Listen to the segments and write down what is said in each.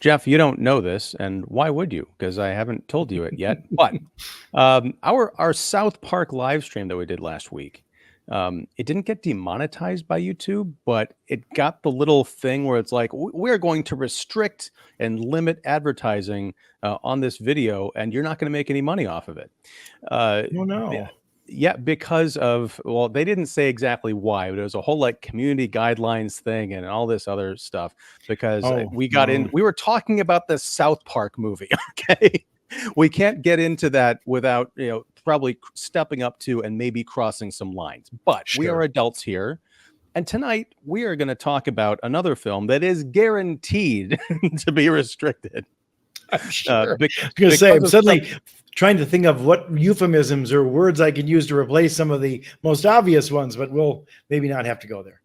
Jeff, you don't know this, and why would you? Because I haven't told you it yet. But our South Park live stream that we did last week, it didn't get demonetized by YouTube, but it got the little thing where it's like we're going to restrict and limit advertising on this video, and you're not going to make any money off of it. Uh, Oh no. yeah, because of, well, they didn't say exactly why, but it was a whole like community guidelines thing and all this other stuff because Oh we got in, no. we were talking about the South Park movie. Okay. We can't get into that without, probably stepping up to and maybe crossing some lines, but we are Sure. adults here. And tonight we are going to talk about another film that is guaranteed to be restricted. I'm sure. Be- I was gonna say, because I'm of some, suddenly trying to think of what euphemisms or words I can use to replace some of the most obvious ones, but we'll maybe not have to go there.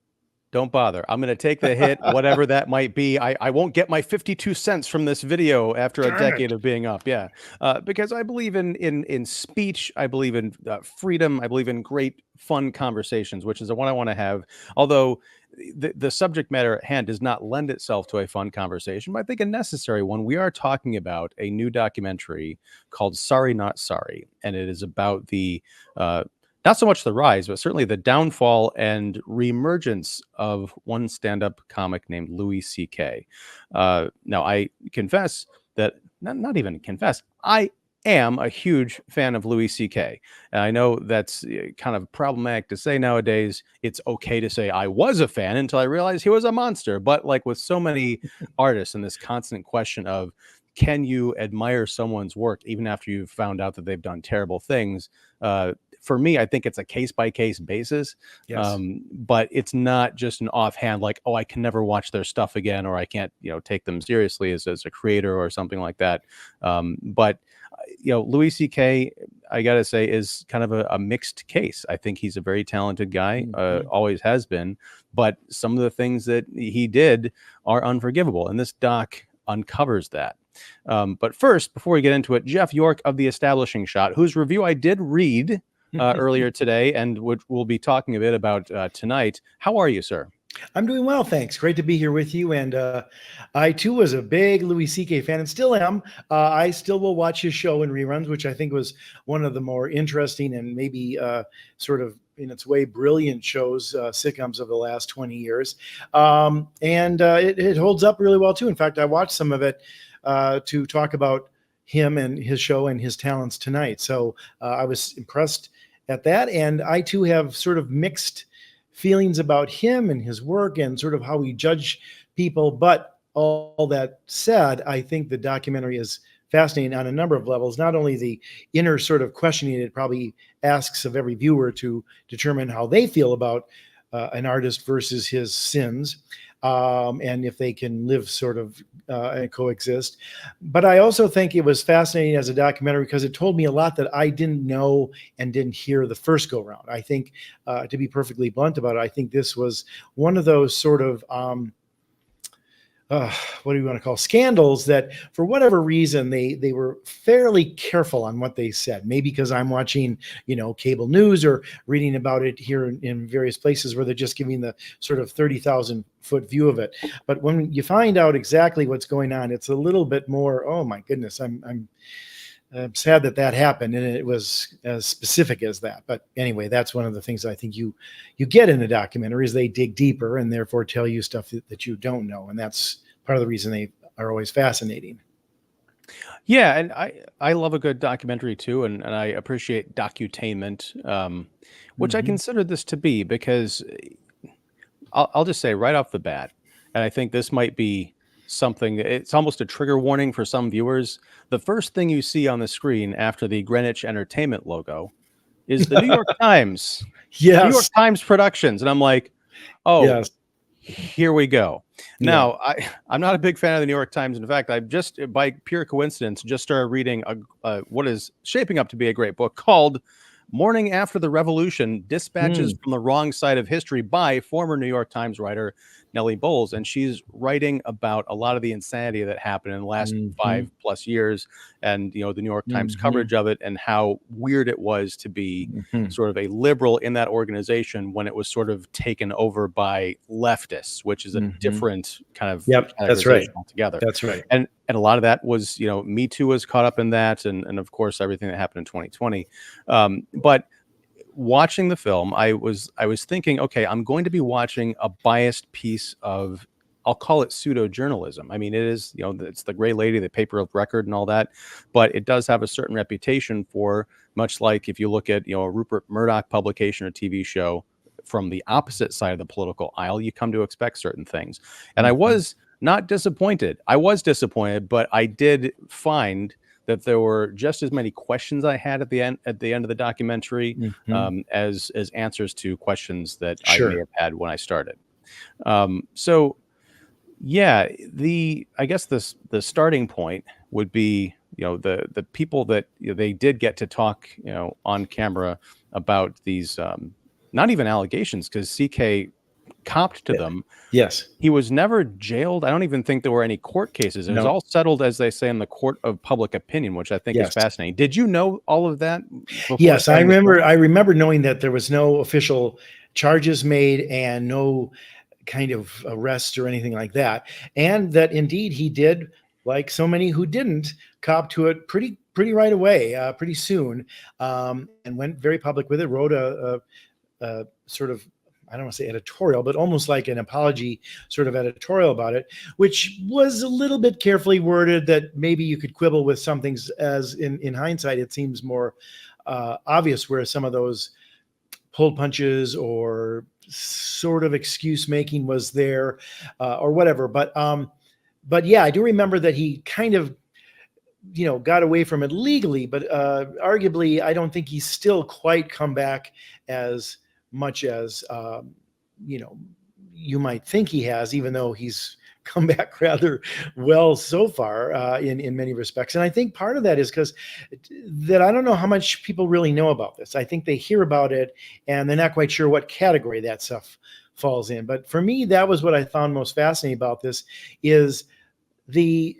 don't bother. I'm going to take the hit, whatever that might be. I won't get my 52 cents from this video after a Darn decade it. of being up. Yeah. Because I believe in speech. I believe in freedom. I believe in great, fun conversations, which is the one I want to have. Although the subject matter at hand does not lend itself to a fun conversation, but I think a necessary one. We are talking about a new documentary called Sorry Not Sorry, and it is about the not so much the rise, but certainly the downfall and reemergence of one stand-up comic named Louis C.K. Now, I confess that, not even confess, I am a huge fan of Louis C.K. And I know that's kind of problematic to say nowadays. It's okay to say I was a fan until I realized he was a monster. But like with so many artists and this constant question of, can you admire someone's work even after you've found out that they've done terrible things? For me, I think it's a case by case basis, Yes. but it's not just an offhand like, oh, I can never watch their stuff again, or I can't, take them seriously as a creator or something like that. But Louis C.K., I gotta say, is kind of a mixed case. I think he's a very talented guy, Mhm. always has been, but some of the things that he did are unforgivable, and this doc uncovers that. But first, before we get into it, Jeff York of The Establishing Shot, whose review I did read earlier today, and which we'll be talking a bit about tonight. How are you, sir? I'm doing well, thanks. Great to be here with you. And I too was a big Louis C.K. fan and still am. I still will watch his show in reruns, which I think was one of the more interesting and maybe sort of in its way brilliant shows, sitcoms of the last 20 years. And it holds up really well too. In fact, I watched some of it to talk about him and his show and his talents tonight. So I was impressed at that. And I too have sort of mixed feelings about him and his work and sort of how we judge people. But all that said, I think the documentary is fascinating on a number of levels, not only the inner sort of questioning it probably asks of every viewer to determine how they feel about an artist versus his sins, and if they can live sort of and coexist. But I also think it was fascinating as a documentary because it told me a lot that I didn't know and didn't hear the first go round. I think, to be perfectly blunt about it, I think this was one of those sort of what do you want to call scandals that for whatever reason they were fairly careful on what they said. Maybe because I'm watching cable news or reading about it here in various places where they're just giving the sort of 30,000 foot view of it. But when you find out exactly what's going on, it's a little bit more, oh my goodness, I'm sad that happened and it was as specific as that. But anyway, that's one of the things I think you get in the documentary is they dig deeper and therefore tell you stuff that you don't know. And that's part of the reason they are always fascinating. Yeah, and I love a good documentary too, and I appreciate docutainment, which I Mhm. consider this to be because I'll just say right off the bat, and I think this might be something, it's almost a trigger warning for some viewers. The first thing you see on the screen after the Greenwich Entertainment logo is the New York Times, New York Yes. Times Productions. And I'm like, oh, Yes. here we go. Yeah. Now, I'm not a big fan of the New York Times. In fact, I've just, by pure coincidence, just started reading what is shaping up to be a great book called Morning After the Revolution, Dispatches Mm. from the Wrong Side of History by former New York Times writer Nellie Bowles, and she's writing about a lot of the insanity that happened in the last Mhm. 5+ years, and the New York Times Mhm. coverage of it, and how weird it was to be Mhm. sort of a liberal in that organization when it was sort of taken over by leftists, which is a Mhm. different kind of Yep, that's right. categorization altogether. That's right. And a lot of that was, Me Too was caught up in that, and of course everything that happened in 2020. But watching the film, I was thinking, okay, I'm going to be watching a biased piece of, I'll call it pseudo journalism. I mean, it is, it's the Gray Lady, the paper of record, and all that, but it does have a certain reputation for, much like if you look at a Rupert Murdoch publication or TV show from the opposite side of the political aisle, you come to expect certain things. And I Mhm. was not disappointed. I was disappointed, but I did find that there were just as many questions I had at the end of the documentary, Mhm. as answers to questions that I may Sure. have had when I started. So yeah, I guess the starting point would be, the people that, they did get to talk, on camera about these, not even allegations, because CK copped to Yeah. them. Yes. He was never jailed. I don't even think there were any court cases. It was No. all settled, as they say, in the court of public opinion, which I think is Yes. fascinating. Did you know all of that before Yes, I starting the remember film? I remember knowing that there was no official charges made and no kind of arrests or anything like that, and that indeed he did, like so many who didn't, cop to it pretty right away, pretty soon, and went very public with it. Wrote a sort of, I don't want to say editorial, but almost like an apology sort of editorial about it, which was a little bit carefully worded that maybe you could quibble with some things, as in hindsight, it seems more obvious where some of those pulled punches or sort of excuse making was there, or whatever. But yeah, I do remember that he kind of, got away from it legally, but arguably, I don't think he's still quite come back as much as, you know, you might think he has, even though he's come back rather well so far, in many respects. And I think part of that is because that I don't know how much people really know about this. I think they hear about it and they're not quite sure what category that stuff falls in. But for me, that was what I found most fascinating about this, is the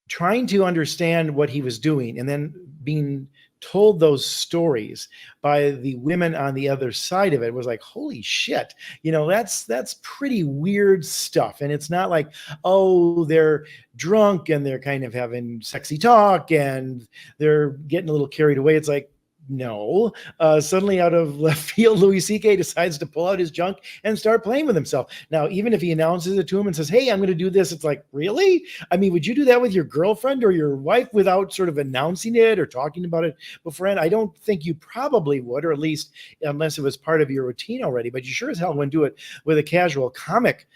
trying to understand what he was doing and then being told those stories by the women on the other side of it was like, holy shit, that's pretty weird stuff. And it's not like, oh, they're drunk and they're kind of having sexy talk and they're getting a little carried away. It's like, no, suddenly out of left field, Louis C.K. decides to pull out his junk and start playing with himself. Now, even if he announces it to him and says, hey, I'm going to do this, it's like, really? I mean, would you do that with your girlfriend or your wife without sort of announcing it or talking about it beforehand? I don't think you probably would, or at least unless it was part of your routine already, but you sure as hell wouldn't do it with a casual comic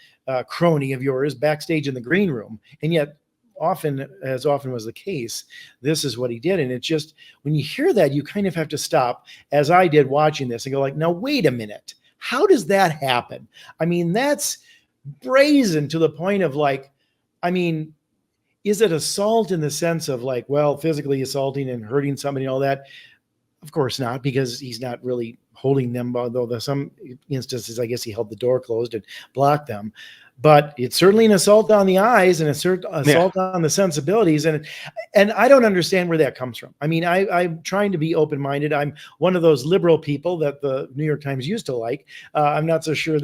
crony of yours backstage in the green room. And yet, often was the case, this is what he did. And it's just, when you hear that, you kind of have to stop, as I did watching this, and go like, now, wait a minute. How does that happen? I mean, that's brazen to the point of like, I mean, is it assault in the sense of like, well, physically assaulting and hurting somebody and all that? Of course not, because he's not really holding them, although there's some instances, I guess he held the door closed and blocked them. But it's certainly an assault on the eyes and Yeah. assault on the sensibilities. And I don't understand where that comes from. I mean, I'm trying to be open-minded. I'm one of those liberal people that the New York Times used to like. I'm not so sure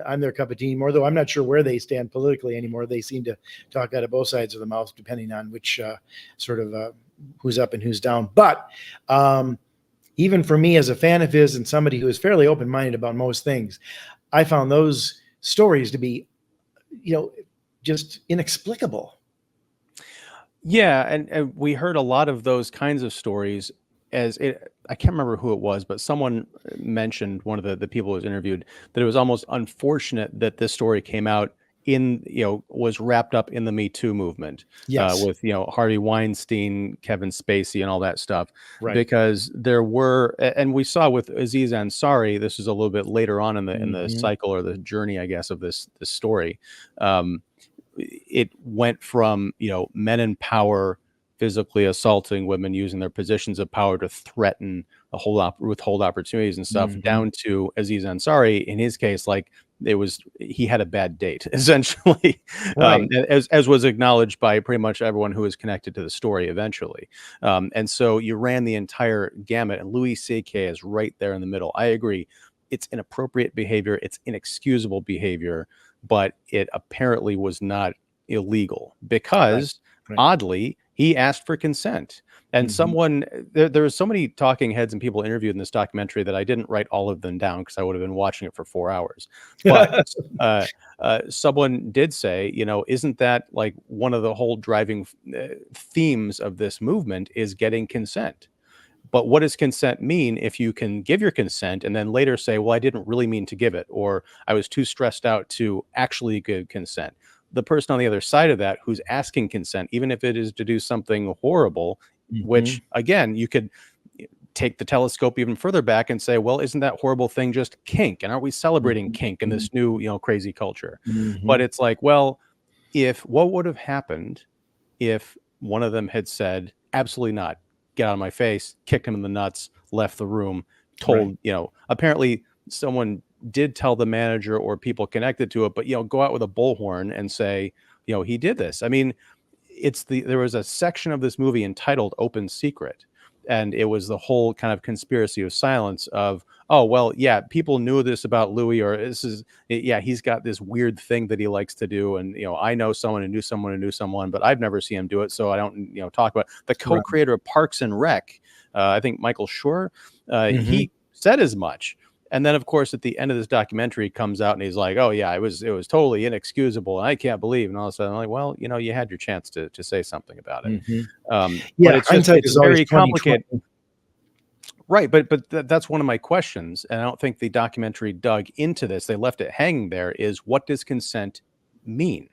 I'm their cup of tea anymore, though I'm not sure where they stand politically anymore. They seem to talk out of both sides of the mouth, depending on which sort of who's up and who's down. But even for me as a fan of his and somebody who is fairly open-minded about most things, I found those stories to be, just inexplicable. Yeah, and we heard a lot of those kinds of stories. I can't remember who it was, but someone mentioned, one of the people who was interviewed, that it was almost unfortunate that this story came out was wrapped up in the Me Too movement, Yes, with Harvey Weinstein, Kevin Spacey, and all that stuff, right. because there were, and we saw with Aziz Ansari, this is a little bit later on in the Hmm. cycle, or the journey, I guess, of this story. Um, it went from men in power physically assaulting women, using their positions of power to threaten withhold opportunities and stuff, Hmm. down to Aziz Ansari, in his case, like he had a bad date essentially, Right. as was acknowledged by pretty much everyone who was connected to the story eventually. And so you ran the entire gamut, and Louis C.K. is right there in the middle. I agree. It's inappropriate behavior. It's inexcusable behavior, but it apparently was not illegal Right. because Right. oddly he asked for consent. And Hmm. someone there was so many talking heads and people interviewed in this documentary that I didn't write all of them down because I would have been watching it for 4 hours. But uh, someone did say, isn't that like one of the whole driving themes of this movement is getting consent? But what does consent mean if you can give your consent and then later say, well, I didn't really mean to give it, or I was too stressed out to actually give consent? The person on the other side of that who's asking consent, even if it is to do something horrible, Hmm. which again, you could take the telescope even further back and say, well, isn't that horrible thing just kink? And aren't we celebrating kink in this new, crazy culture? But Hmm. it's like, well, if what would have happened if one of them had said, absolutely not, get out of my face, kicked him in the nuts, left the room, Right. told, apparently someone did tell the manager or people connected to it, but, go out with a bullhorn and say, he did this. I mean, there was a section of this movie entitled Open Secret. And it was the whole kind of conspiracy of silence of, oh, well, yeah, people knew this about Louis, or yeah, he's got this weird thing that he likes to do. And, I know someone who knew someone who knew someone, but I've never seen him do it. So I don't, talk about it. The Right. co-creator of Parks and Rec, I think Michael Schur, Hmm. he said as much. And then, of course, at the end of this documentary, he comes out and he's like, "Oh yeah, it was totally inexcusable, and I can't believe." And all of a sudden, I'm like, "Well, you had your chance to say something about it." Hmm. But Yeah. Hindsight it's is always very 2020. complicated, right? But that's one of my questions, and I don't think the documentary dug into this. They left it hanging there. Is what does consent mean?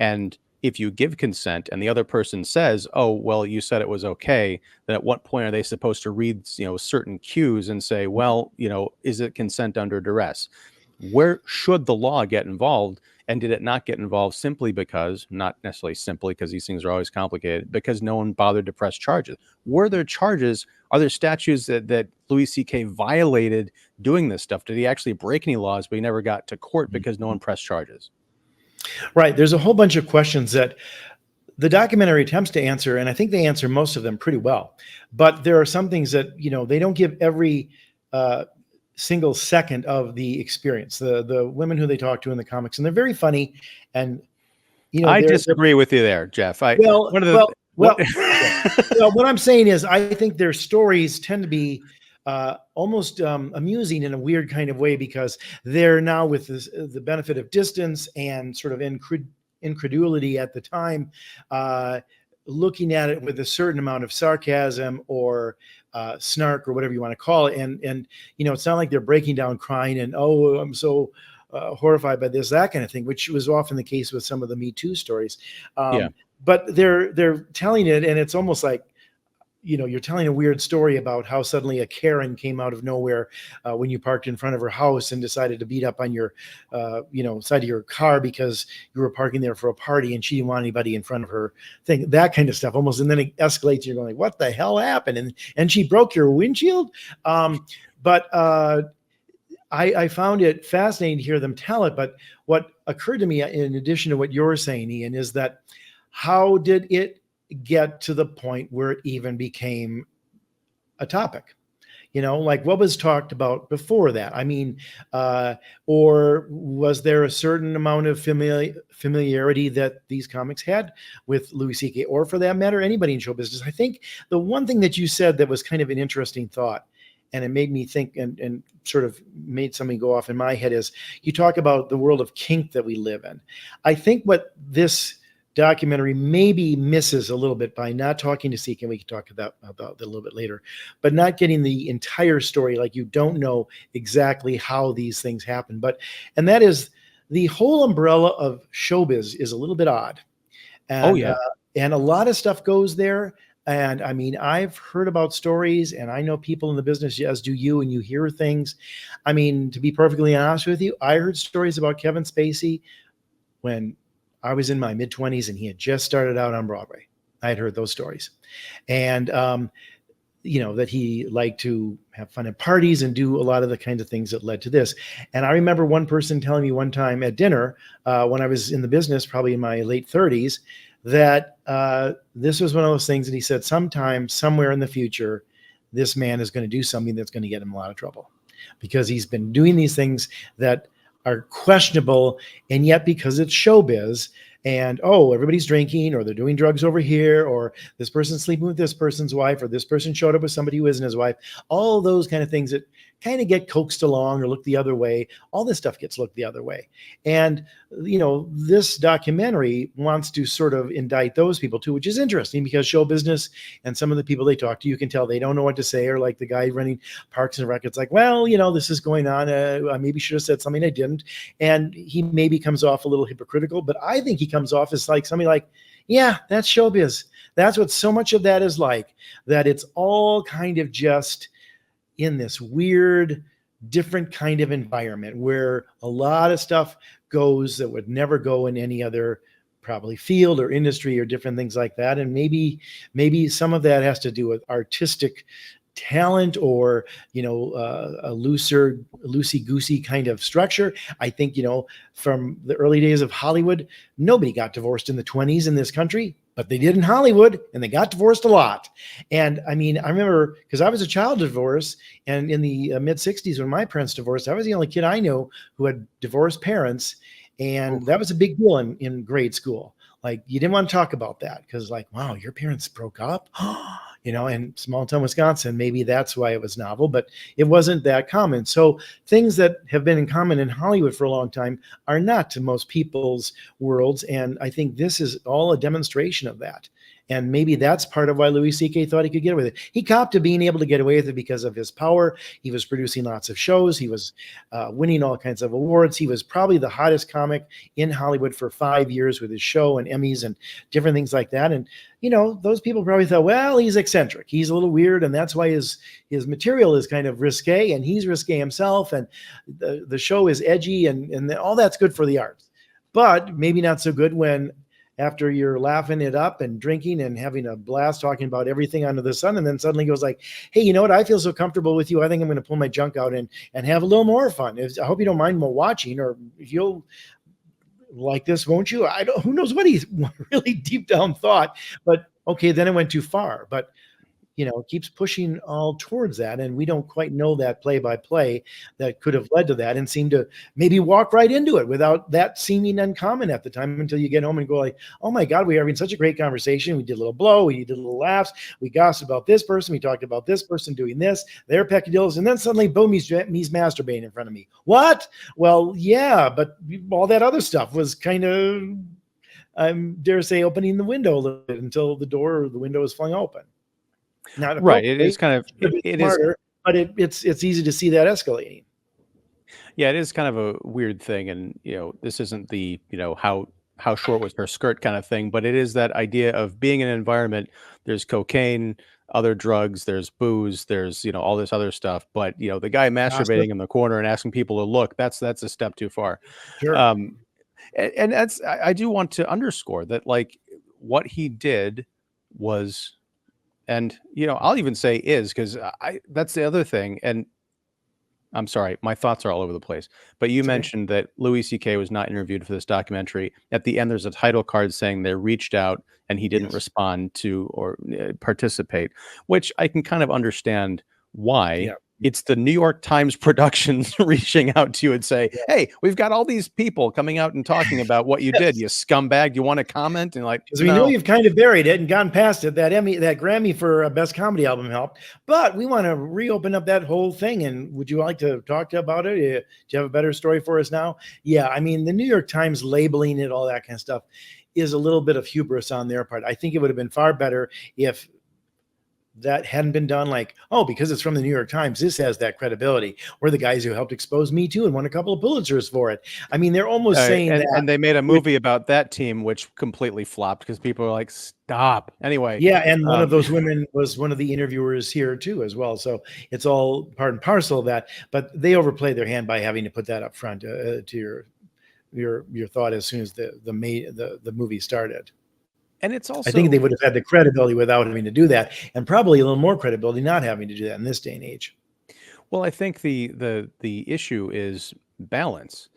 And if you give consent and the other person says, "Oh, well, you said it was okay," then at what point are they supposed to read, certain cues and say, "Well, is it consent under duress?" Where should the law get involved? And did it not get involved simply because, not necessarily simply because these things are always complicated, because no one bothered to press charges? Were there charges? Are there statutes that Louis C.K. violated doing this stuff? Did he actually break any laws, but he never got to court because no one pressed charges? Right. There's a whole bunch of questions that the documentary attempts to answer, and I think they answer most of them pretty well. But there are some things that they don't give every uh, single second of the experience. The women who they talk to in the comics, and they're very funny, and I they're disagree with you there, Jeff. well, One of well, the what? well. Okay. Well, what I'm saying is, I think their stories tend to be almost amusing in a weird kind of way because they're now with the benefit of distance and sort of incredulity at the time, uh, looking at it with a certain amount of sarcasm or snark or whatever you want to call it, and it's not like they're breaking down crying and, oh, I'm so horrified by this, that kind of thing, which was often the case with some of the Me Too stories. Yeah. But they're telling it, and it's almost like you're telling a weird story about how suddenly a Karen came out of nowhere when you parked in front of her house and decided to beat up on your side of your car because you were parking there for a party and she didn't want anybody in front of her thing, that kind of stuff almost. And then it escalates. You're going like, what the hell happened? And she broke your windshield. But I found it fascinating to hear them tell it. But what occurred to me, in addition to what you're saying, Ian, is that how did it get to the point where it even became a topic? Like what was talked about before that? I mean, or was there a certain amount of familiarity that these comics had with Louis C.K. or, for that matter, anybody in show business? I think the one thing that you said that was kind of an interesting thought, and it made me think and sort of made something go off in my head, is you talk about the world of kink that we live in. I think what this documentary maybe misses a little bit by not talking to CK, and we can talk about that a little bit later, but not getting the entire story. Like, you don't know exactly how these things happen. And that is, the whole umbrella of showbiz is a little bit odd. Oh And yeah. and a lot of stuff goes there. And I mean, I've heard about stories, and I know people in the business, as do you, and you hear things. I mean, to be perfectly honest with you, I heard stories about Kevin Spacey when I was in my mid-20s and he had just started out on Broadway. I had heard those stories. And that he liked to have fun at parties and do a lot of the kinds of things that led to this. And I remember one person telling me one time at dinner, when I was in the business, probably in my late 30s, that this was one of those things that he said, sometime, somewhere in the future, this man is going to do something that's going to get him in a lot of trouble, because he's been doing these things that are questionable, and yet because it's showbiz, and everybody's drinking, or they're doing drugs over here, or this person's sleeping with this person's wife, or this person showed up with somebody who isn't his wife, all those kind of things that kind of get coaxed along or look the other way, all this stuff gets looked the other way. And this documentary wants to sort of indict those people too, which is interesting, because show business and some of the people they talk to, you can tell they don't know what to say, or like the guy running Parks and Rec, it's like, well, this is going on, I maybe should have said something I didn't. And he maybe comes off a little hypocritical, but I think he comes off as like somebody like, yeah, that's showbiz. That's what so much of that is like, that it's all kind of just in this weird, different kind of environment where a lot of stuff goes that would never go in any other probably field or industry or different things like that. And maybe some of that has to do with artistic talent, or a loosey-goosey kind of structure. I think from the early days of Hollywood, nobody got divorced in the 1920s in this country, but they did in Hollywood, and they got divorced a lot. And I mean, I remember, because I was a child divorce, and in the mid 60s when my parents divorced, I was the only kid I knew who had divorced parents, and that was a big deal in grade school. Like, you didn't want to talk about that, because like, wow, your parents broke up. In small town Wisconsin, maybe that's why it was novel, but it wasn't that common. So things that have been in common in Hollywood for a long time are not to most people's worlds. And I think this is all a demonstration of that. And maybe that's part of why Louis C.K. thought he could get away with it. He copped to being able to get away with it because of his power. He was producing lots of shows. He was winning all kinds of awards. He was probably the hottest comic in Hollywood for 5 years with his show and Emmys and different things like that. And, those people probably thought, well, he's eccentric. He's a little weird. And that's why his material is kind of risque, and he's risque himself. And the show is edgy, and all that's good for the arts. But maybe not so good when, after you're laughing it up and drinking and having a blast talking about everything under the sun, and then suddenly goes like, hey, you know what? I feel so comfortable with you, I think I'm going to pull my junk out and have a little more fun. I hope you don't mind more watching, or you'll like this, won't you? Who knows what he's really deep down thought, but okay, then it went too far. But it keeps pushing all towards that. And we don't quite know that play by play that could have led to that, and seem to maybe walk right into it without that seeming uncommon at the time, until you get home and go like, oh my God, we were having such a great conversation. We did a little blow. We did a little laughs. We gossiped about this person. We talked about this person doing this, their peccadillos. And then suddenly, boom, he's masturbating in front of me. What? Well, yeah, but all that other stuff was kind of, I dare say, opening the window a little bit until the door or the window is flung open. Not right. It is kind of it smarter, is. but it's easy to see that escalating. Yeah, it is kind of a weird thing, and this isn't the how short was her skirt kind of thing, but it is that idea of being in an environment. There's cocaine, other drugs, there's booze, there's all this other stuff, but the guy masturbating in the corner and asking people to look, that's a step too far. Sure. And that's I do want to underscore that, like, what he did was, and I'll even say is, because that's the other thing. And I'm sorry, my thoughts are all over the place. But you mentioned that Louis C.K. was not interviewed for this documentary. At the end, there's a title card saying they reached out and he didn't respond to or participate, which I can kind of understand why. Yeah. It's the New York Times Productions reaching out to you and say, hey, we've got all these people coming out and talking about what you did, you scumbag. You want to comment? And like, because we know you've kind of buried it and gone past it. That Grammy for Best Comedy Album helped, but we want to reopen up that whole thing. And would you like to talk about it? Do you have a better story for us now? Yeah, I mean, the New York Times labeling it, all that kind of stuff, is a little bit of hubris on their part. I think it would have been far better if that hadn't been done, like, oh, because it's from the New York Times, this has that credibility. We're the guys who helped expose Me Too and won a couple of Pulitzers for it. I mean, they're almost saying that. And they made a movie about that team, which completely flopped because people are like, stop. Anyway. Yeah, and one of those women was one of the interviewers here too, as well. So it's all part and parcel of that. But they overplayed their hand by having to put that up front to your thought as soon as the movie started. And it's I think they also, would have had the credibility without having to do that, and probably a little more credibility not having to do that in this day and age. well, I think the issue is balance,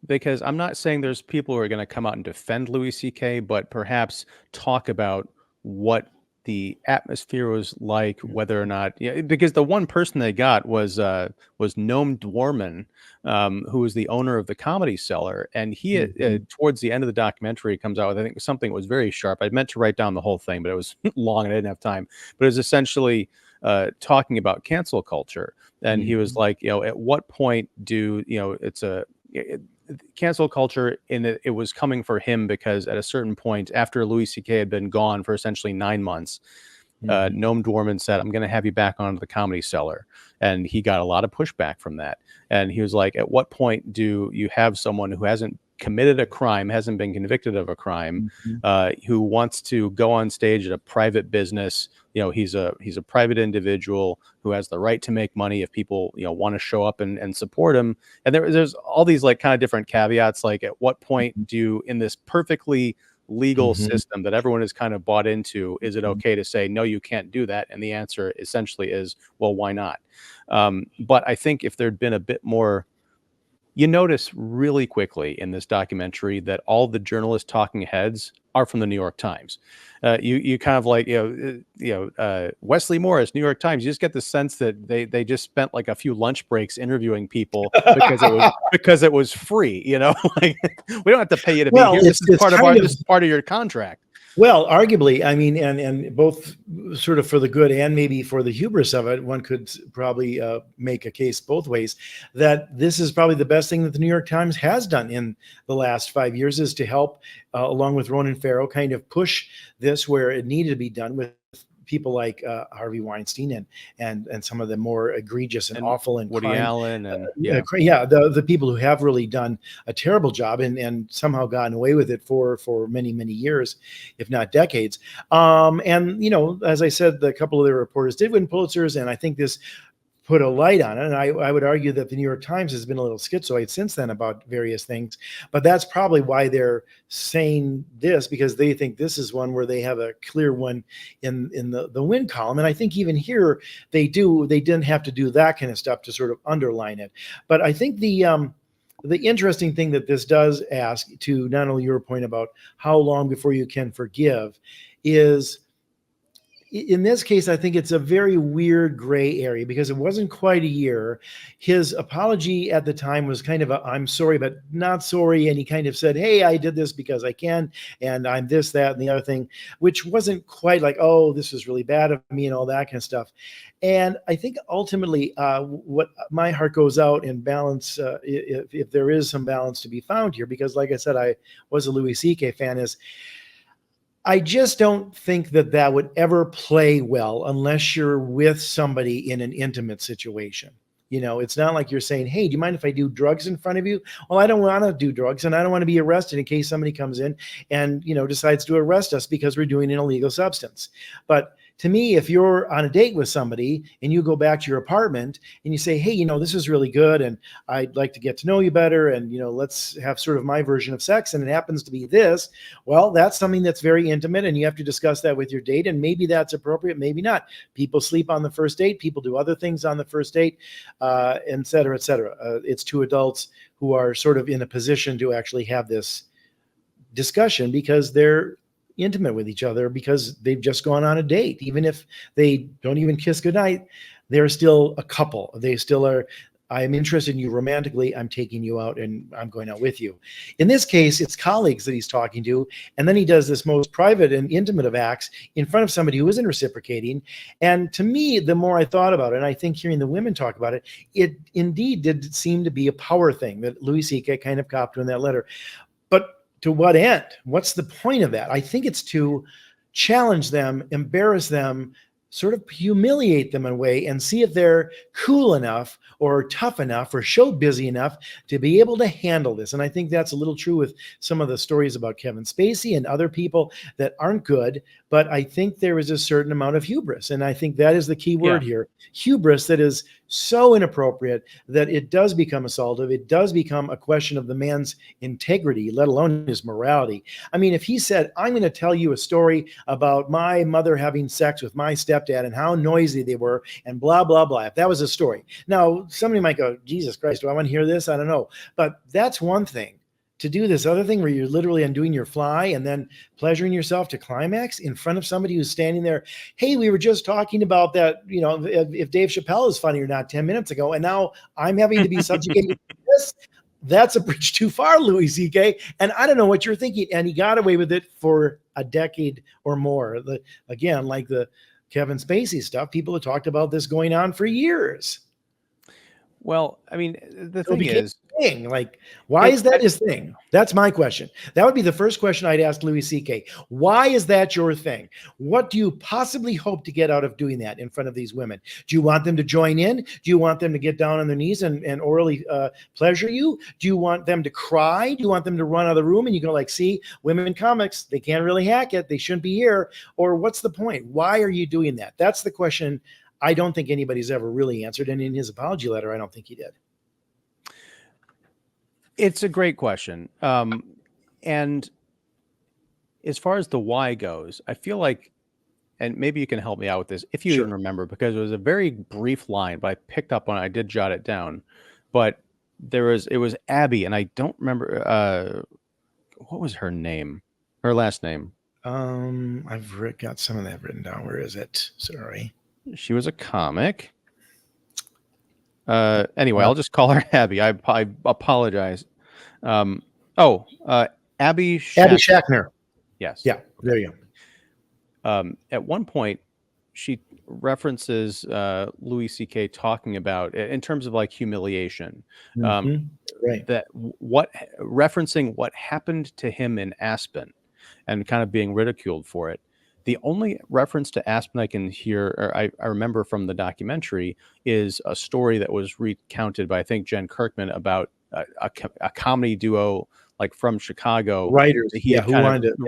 because I'm not saying there's people who are going to come out and defend Louis C.K., but perhaps talk about what the atmosphere was like, whether or not, yeah, because the one person they got was Noam Dworman, who was the owner of the Comedy Cellar, and he Mhm. towards the end of the documentary comes out with, I think, something that was very sharp. I meant to write down the whole thing, but it was long and I didn't have time. But it was essentially talking about cancel culture, and he was Mhm. like, at what point do it's cancel culture, in it was coming for him because at a certain point after Louis C.K. had been gone for essentially 9 months, Mhm. Noam Dworman said, "I'm going to have you back onto the Comedy Cellar," and he got a lot of pushback from that. And he was like, "At what point do you have someone who hasn't committed a crime, hasn't been convicted of a crime, Mhm. who wants to go on stage at a private business? He's a private individual who has the right to make money if people want to show up and support him." And there's all these like kind of different caveats. Like, at what point do you, in this perfectly legal Mhm. system that everyone is kind of bought into, is it Mhm. okay to say, no, you can't do that? And the answer essentially is, well, why not? But I think if there'd been a bit more, you notice really quickly in this documentary that all the journalist talking heads are from the New York Times. You kind of like, Wesley Morris, New York Times. You just get the sense that they just spent like a few lunch breaks interviewing people because it was free. Like, we don't have to pay you to be Well, here. it's it's kind of This is part of your contract. well, arguably, I mean, and both sort of for the good and maybe for the hubris of it, one could probably make a case both ways that this is probably the best thing that the New York Times has done in the last 5 years is to help, along with Ronan Farrow, kind of push this where it needed to be done with people like Harvey Weinstein and some of the more egregious and And awful and Woody crime Allen, and yeah. yeah, the people who have really done a terrible job and somehow gotten away with it for many years, if not decades. And as I said, the couple of the reporters did win Pulitzers, and I think this put a light on it. And I would argue that the New York Times has been a little schizoid since then about various things, but that's probably why they're saying this, because they think this is one where they have a clear one in the win column. And I think even here they didn't have to do that kind of stuff to sort of underline it. But I think the interesting thing that this does ask, to not only your point about how long before you can forgive, is in this case, I think it's a very weird gray area because it wasn't quite a year. His apology at the time was kind of a I'm sorry, but not sorry. And he kind of said, hey, I did this because I can, and I'm this, that, and the other thing, which wasn't quite like, oh, this is really bad of me and all that kind of stuff. And I think ultimately, what my heart goes out in balance, if there is some balance to be found here, because like I said, I was a Louis C.K. fan, is I just don't think that that would ever play well unless you're with somebody in an intimate situation. It's not like you're saying, hey, do you mind if I do drugs in front of you? Well, I don't want to do drugs and I don't want to be arrested in case somebody comes in and, decides to arrest us because we're doing an illegal substance. But to me, if you're on a date with somebody and you go back to your apartment and you say, hey, this is really good and I'd like to get to know you better and, let's have sort of my version of sex and it happens to be this, well, that's something that's very intimate and you have to discuss that with your date, and maybe that's appropriate, maybe not. People sleep on the first date, people do other things on the first date, et cetera, et cetera. It's two adults who are sort of in a position to actually have this discussion because they're intimate with each other because they've just gone on a date. Even if they don't even kiss goodnight, they're still a couple. They still are. I'm interested in you romantically. I'm taking you out and I'm going out with you. In this case, it's colleagues that he's talking to. And then he does this most private and intimate of acts in front of somebody who isn't reciprocating. And to me, the more I thought about it, and I think hearing the women talk about it, it indeed did seem to be a power thing that Louis C.K. kind of copped to in that letter. But to what end? What's the point of that? I think it's to challenge them, embarrass them, sort of humiliate them in a way and see if they're cool enough or tough enough or show busy enough to be able to handle this. And I think that's a little true with some of the stories about Kevin Spacey and other people that aren't good. But I think there is a certain amount of hubris. And I think that is the key word here. Hubris that is so inappropriate that it does become assaultive. It does become a question of the man's integrity, let alone his morality. I mean, if he said, I'm going to tell you a story about my mother having sex with my stepdad and how noisy they were and blah, blah, blah, if that was a story. Now, somebody might go, Jesus Christ, do I want to hear this? I don't know. But that's one thing. To do this other thing where you're literally undoing your fly and then pleasuring yourself to climax in front of somebody who's standing there. Hey, we were just talking about that, you know, if Dave Chappelle is funny or not 10 minutes ago, and now I'm having to be subjugated to this. That's a bridge too far, Louis C.K. And I don't know what you're thinking. And he got away with it for a decade or more. Again, like the Kevin Spacey stuff, people have talked about this going on for years. Well, I mean, the thing is, like, why is that his thing? That's my question. That would be the first question I'd ask Louis C.K. Why is that your thing? What do you possibly hope to get out of doing that in front of these women? Do you want them to join in? Do you want them to get down on their knees and orally pleasure you? Do you want them to cry? Do you want them to run out of the room and you go like, see, women comics, they can't really hack it. They shouldn't be here. Or what's the point? Why are you doing that? That's the question I don't think anybody's ever really answered. And in his apology letter, I don't think he did. It's a great question. And as far as the why goes, I feel like, and maybe you can help me out with this, if you even remember, because it was a very brief line, but I picked up on it. I did jot it down. But it was Abby, and I don't remember, what was her name? Her last name? I've got some of that written down. Where is it? Sorry. She was a comic. Anyway, I'll just call her Abby. I apologize. Abby Shackner. Abby Shackner. Yes. Yeah, there you go. At one point, she references Louis C.K. talking about, in terms of like humiliation, right? That referencing what happened to him in Aspen, and kind of being ridiculed for it. The only reference to Aspen I can hear, or I remember from the documentary, is a story that was recounted by, I think, Jen Kirkman about a comedy duo like from Chicago. Writers.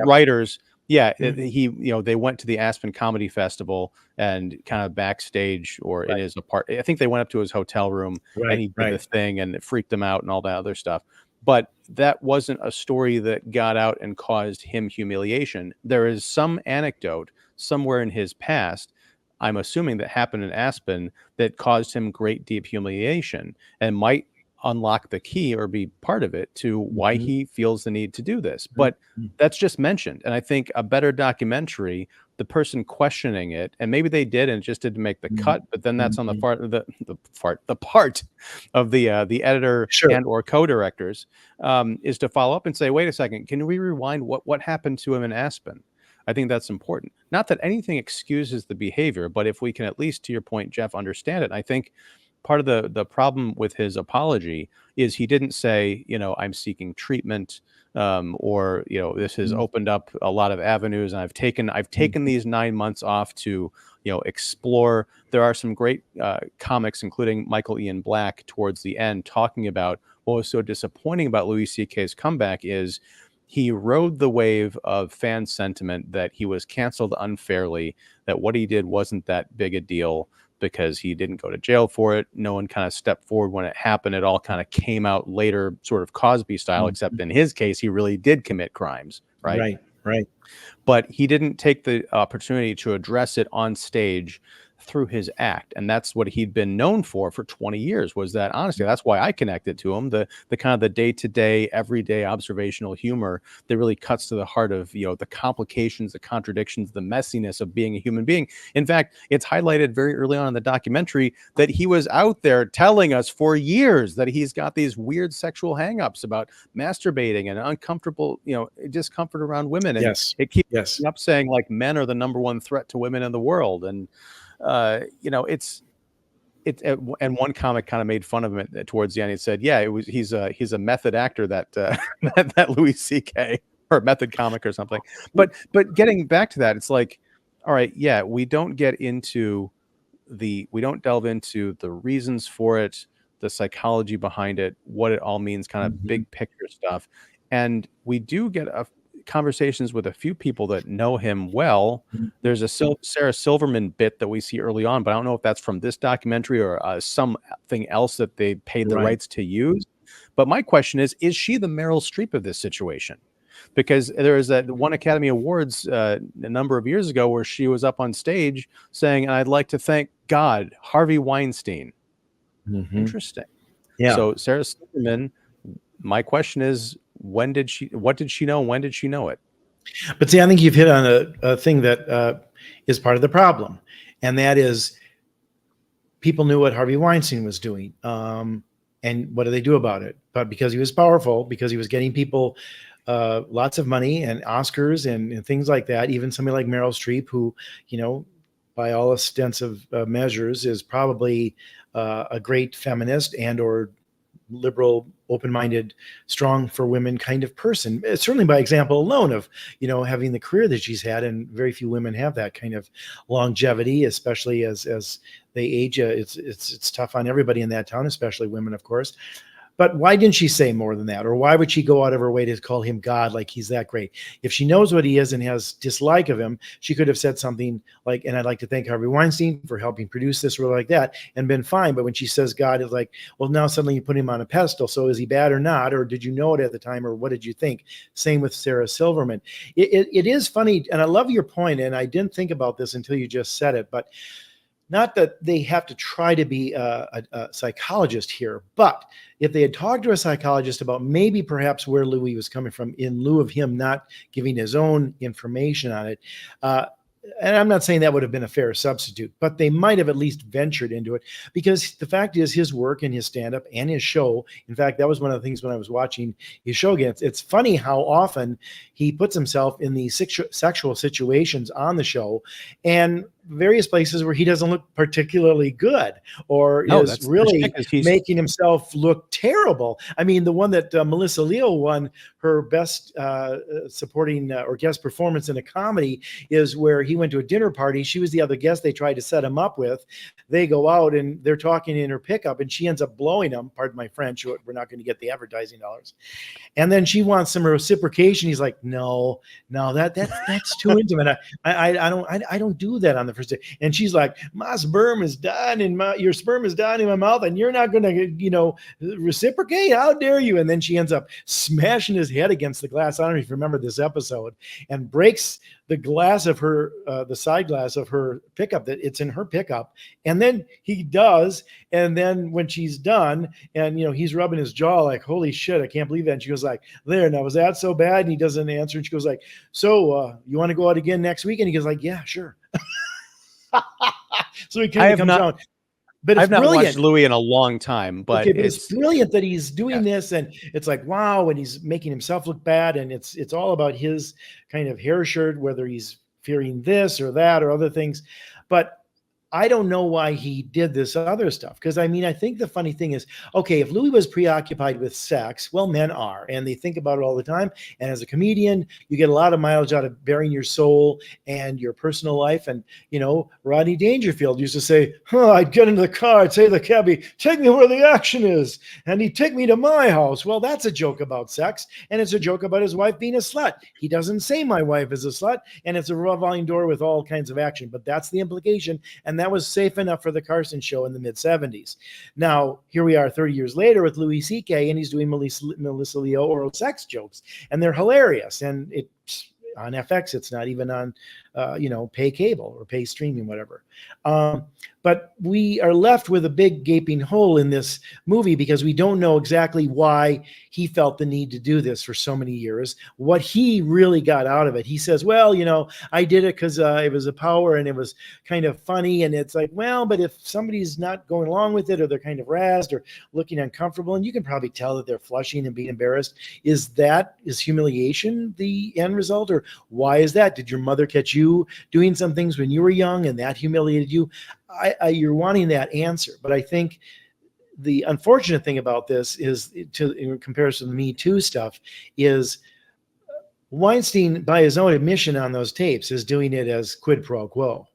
Writers. Yeah. They went to the Aspen Comedy Festival and kind of backstage or in his apartment. I think they went up to his hotel room and he did the thing and it freaked them out and all that other stuff. But that wasn't a story that got out and caused him humiliation. There is some anecdote somewhere in his past, I'm assuming that happened in Aspen, that caused him great, deep humiliation and might unlock the key or be part of it to why he feels the need to do this. But that's just mentioned. And I think a better documentary, the person questioning it, and maybe they did and just didn't make the cut, but then that's on the part of the part of the editor and or co-directors, is to follow up and say, wait a second, can we rewind what happened to him in Aspen? I think that's important. Not that anything excuses the behavior, but if we can at least, to your point, Jeff, understand it. I think part of the problem with his apology is he didn't say, I'm seeking treatment, or this has opened up a lot of avenues, and I've taken these 9 months off to explore. There are some great comics, including Michael Ian Black, towards the end, talking about what was so disappointing about Louis C.K.'s comeback is he rode the wave of fan sentiment that he was canceled unfairly, that what he did wasn't that big a deal, because he didn't go to jail for it. No one kind of stepped forward when it happened. It all kind of came out later, sort of Cosby style, except in his case, he really did commit crimes, right? Right. But he didn't take the opportunity to address it on stage through his act. And that's what he'd been known for 20 years, was that, honestly, that's why I connected to him. The kind of the day-to-day, everyday observational humor that really cuts to the heart of, the complications, the contradictions, the messiness of being a human being. In fact, it's highlighted very early on in the documentary that he was out there telling us for years that he's got these weird sexual hangups about masturbating and uncomfortable, discomfort around women. And it keeps up saying like men are the number one threat to women in the world. And and one comic kind of made fun of him towards the end. He said, "Yeah, he's a method actor that that Louis C.K. or method comic or something." But getting back to that, it's like All right, yeah, we don't delve into the reasons for it, the psychology behind it, what it all means, kind of Mhm. big picture stuff. And we do get conversations with a few people that know him well. Mhm. There's a Sarah Silverman bit that we see early on, but I don't know if that's from this documentary or something else that they paid the Right. rights to use. But my question is she the Meryl Streep of this situation? Because there was that one Academy Awards a number of years ago where she was up on stage saying, "I'd like to thank God, Harvey Weinstein." Mhm. Interesting. Yeah. So Sarah Silverman, my question is, what did she know? When did she know it? But see, I think you've hit on a thing that is part of the problem, and that is people knew what Harvey Weinstein was doing. And what do they do about it? But because he was powerful, because he was getting people lots of money and Oscars and things like that, even somebody like Meryl Streep, who, you know, by all ostensive measures, is probably a great feminist and or liberal, open-minded, strong for women kind of person. Certainly by example alone of, you know, having the career that she's had, and very few women have that kind of longevity, especially as they age. It's tough on everybody in that town, especially women, of course. But why didn't she say more than that? Or why would she go out of her way to call him God, like he's that great? If she knows what he is and has dislike of him, she could have said something like, and I'd like to thank Harvey Weinstein for helping produce this, or like that, and been fine. But when she says God, is like, well, now suddenly you put him on a pedestal. So is he bad or not? Or did you know it at the time? Or what did you think? Same with Sarah Silverman. It is funny. And I love your point, and I didn't think about this until you just said it, but not that they have to try to be a psychologist here, but if they had talked to a psychologist about maybe perhaps where Louis was coming from, in lieu of him not giving his own information on it, uh, and I'm not saying that would have been a fair substitute, but they might have at least ventured into it, because the fact is his work and his stand-up and his show. In fact, that was one of the things when I was watching his show again. It's funny how often he puts himself in these sexual situations on the show, and various places where he doesn't look particularly good, or No, is that's the shtick really is he's making himself look terrible. I mean, the one that Melissa Leo won her best supporting or guest performance in a comedy is where he went to a dinner party. She was the other guest they tried to set him up with. They go out and they're talking in her pickup, and she ends up blowing him. Pardon my French. We're not going to get the advertising dollars. And then she wants some reciprocation. He's like, no, no, that's too intimate. I don't do that on the first day. And she's like, my sperm is done in my your sperm is done in my mouth, and you're not gonna, reciprocate. How dare you? And then she ends up smashing his head against the glass. I don't know if you remember this episode, and breaks the glass of her, the side glass of her pickup, that it's in her pickup. And then he does. And then when she's done, and he's rubbing his jaw like, holy shit, I can't believe that. And she goes like, there, now was that so bad? And he doesn't answer. And she goes like, so you want to go out again next week? And he goes like, yeah, sure. So he I kind of have comes not out. But it's I've not watched brilliant. Louis in a long time, but Okay, but it's brilliant that he's yeah. doing this, and it's like, wow, and he's making himself look bad, and it's all about his kind of hair shirt, whether he's fearing this or that or other things. But I don't know why he did this other stuff. Because I mean, I think the funny thing is, okay, if Louis was preoccupied with sex, well, men are, and they think about it all the time. And as a comedian, you get a lot of mileage out of bearing your soul and your personal life. And Rodney Dangerfield used to say, I'd get into the car, I'd say to the cabbie, take me where the action is. And he'd take me to my house. Well, that's a joke about sex. And it's a joke about his wife being a slut. He doesn't say my wife is a slut. And it's a revolving door with all kinds of action. But that's the implication. And that was safe enough for the Carson show in the mid 70s. Now, here we are 30 years later with Louis C.K., and he's doing Melissa Leo oral sex jokes, and they're hilarious. And it's on FX. It's not even on, pay cable or pay streaming, whatever. But we are left with a big gaping hole in this movie, because we don't know exactly why he felt the need to do this for so many years, what he really got out of it. He says, well, I did it because it was a power and it was kind of funny. And it's like, well, but if somebody's not going along with it, or they're kind of razzed or looking uncomfortable, and you can probably tell that they're flushing and being embarrassed, is humiliation the end result? Or why is that? Did your mother catch you doing some things when you were young and that humiliated you? You're wanting that answer. But I think the unfortunate thing about this is, in comparison to the Me Too stuff, is Weinstein, by his own admission on those tapes, is doing it as quid pro quo.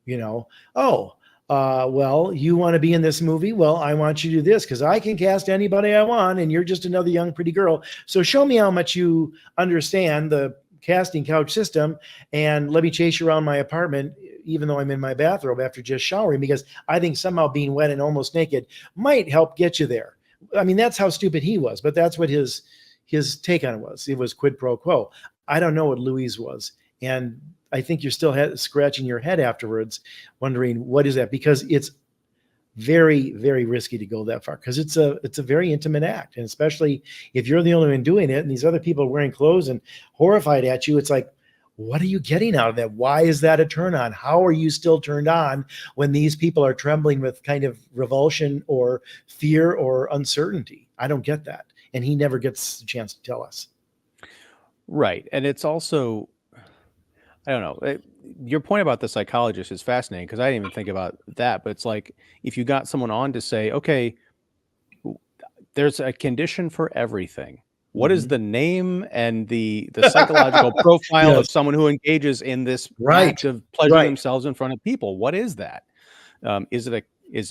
You know, oh, well, you want to be in this movie? Well, I want you to do this because I can cast anybody I want, and you're just another young, pretty girl. So show me how much you understand the casting couch system, and let me chase you around my apartment, even though I'm in my bathrobe after just showering, because I think somehow being wet and almost naked might help get you there. I mean, that's how stupid he was, but that's what his take on it was. It was quid pro quo. I don't know what Louis was, and I think you're still scratching your head afterwards, wondering what is that, because it's very, very risky to go that far, because it's a very intimate act, and especially if you're the only one doing it, and these other people are wearing clothes and horrified at you, it's like, what are you getting out of that? Why is that a turn on? How are you still turned on when these people are trembling with kind of revulsion or fear or uncertainty? I don't get that, and he never gets a chance to tell us. Right. And it's also, I don't know. Your point about the psychologist is fascinating because I didn't even think about that. But it's like if you got someone on to say, okay, there's a condition for everything. What is the name and the psychological profile Yes. of someone who engages in this Right. act of pleasuring Right. themselves in front of people? What is that? Is it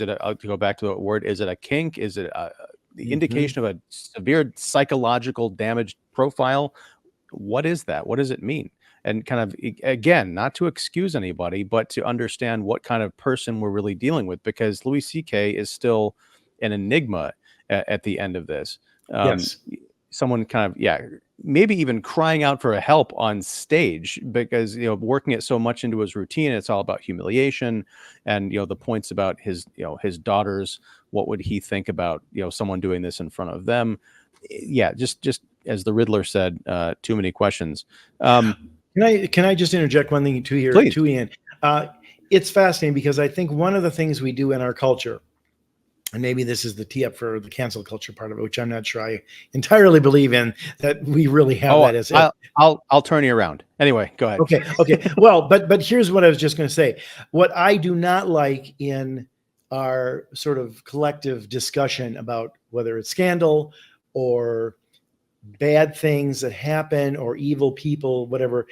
a to go back to the word? Is it a kink? Is it the indication of a severe psychological damage profile? What is that? What does it mean? And kind of again, not to excuse anybody, but to understand what kind of person we're really dealing with, because Louis C.K. is still an enigma at the end of this. Yes. Someone kind of, yeah, maybe even crying out for help on stage because, working it so much into his routine. It's all about humiliation and, the points about his daughters. What would he think about, someone doing this in front of them? Yeah. Just as the Riddler said, too many questions. Can I just interject one thing Please. to Ian? It's fascinating because I think one of the things we do in our culture, and maybe this is the tee up for the cancel culture part of it, which I'm not sure I entirely believe in, that we really have that as it. I'll turn you around. Anyway, go ahead. Okay. Well, but here's what I was just going to say. What I do not like in our sort of collective discussion about whether it's scandal or bad things that happen or evil people, whatever,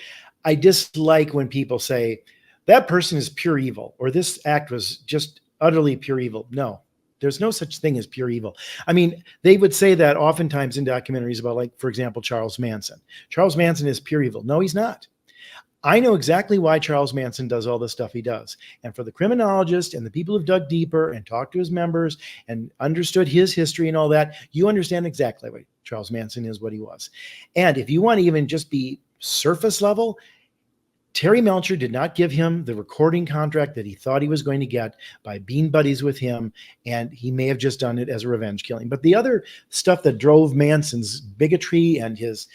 I dislike when people say that person is pure evil or this act was just utterly pure evil. No, there's no such thing as pure evil. I mean, they would say that oftentimes in documentaries about, like, for example, Charles Manson. Charles Manson is pure evil. No, he's not. I know exactly why Charles Manson does all the stuff he does. And for the criminologist and the people who've dug deeper and talked to his members and understood his history and all that, you understand exactly what Charles Manson is, what he was. And if you want to even just be surface level, Terry Melcher did not give him the recording contract that he thought he was going to get by being buddies with him, and he may have just done it as a revenge killing. But the other stuff that drove Manson's bigotry and his,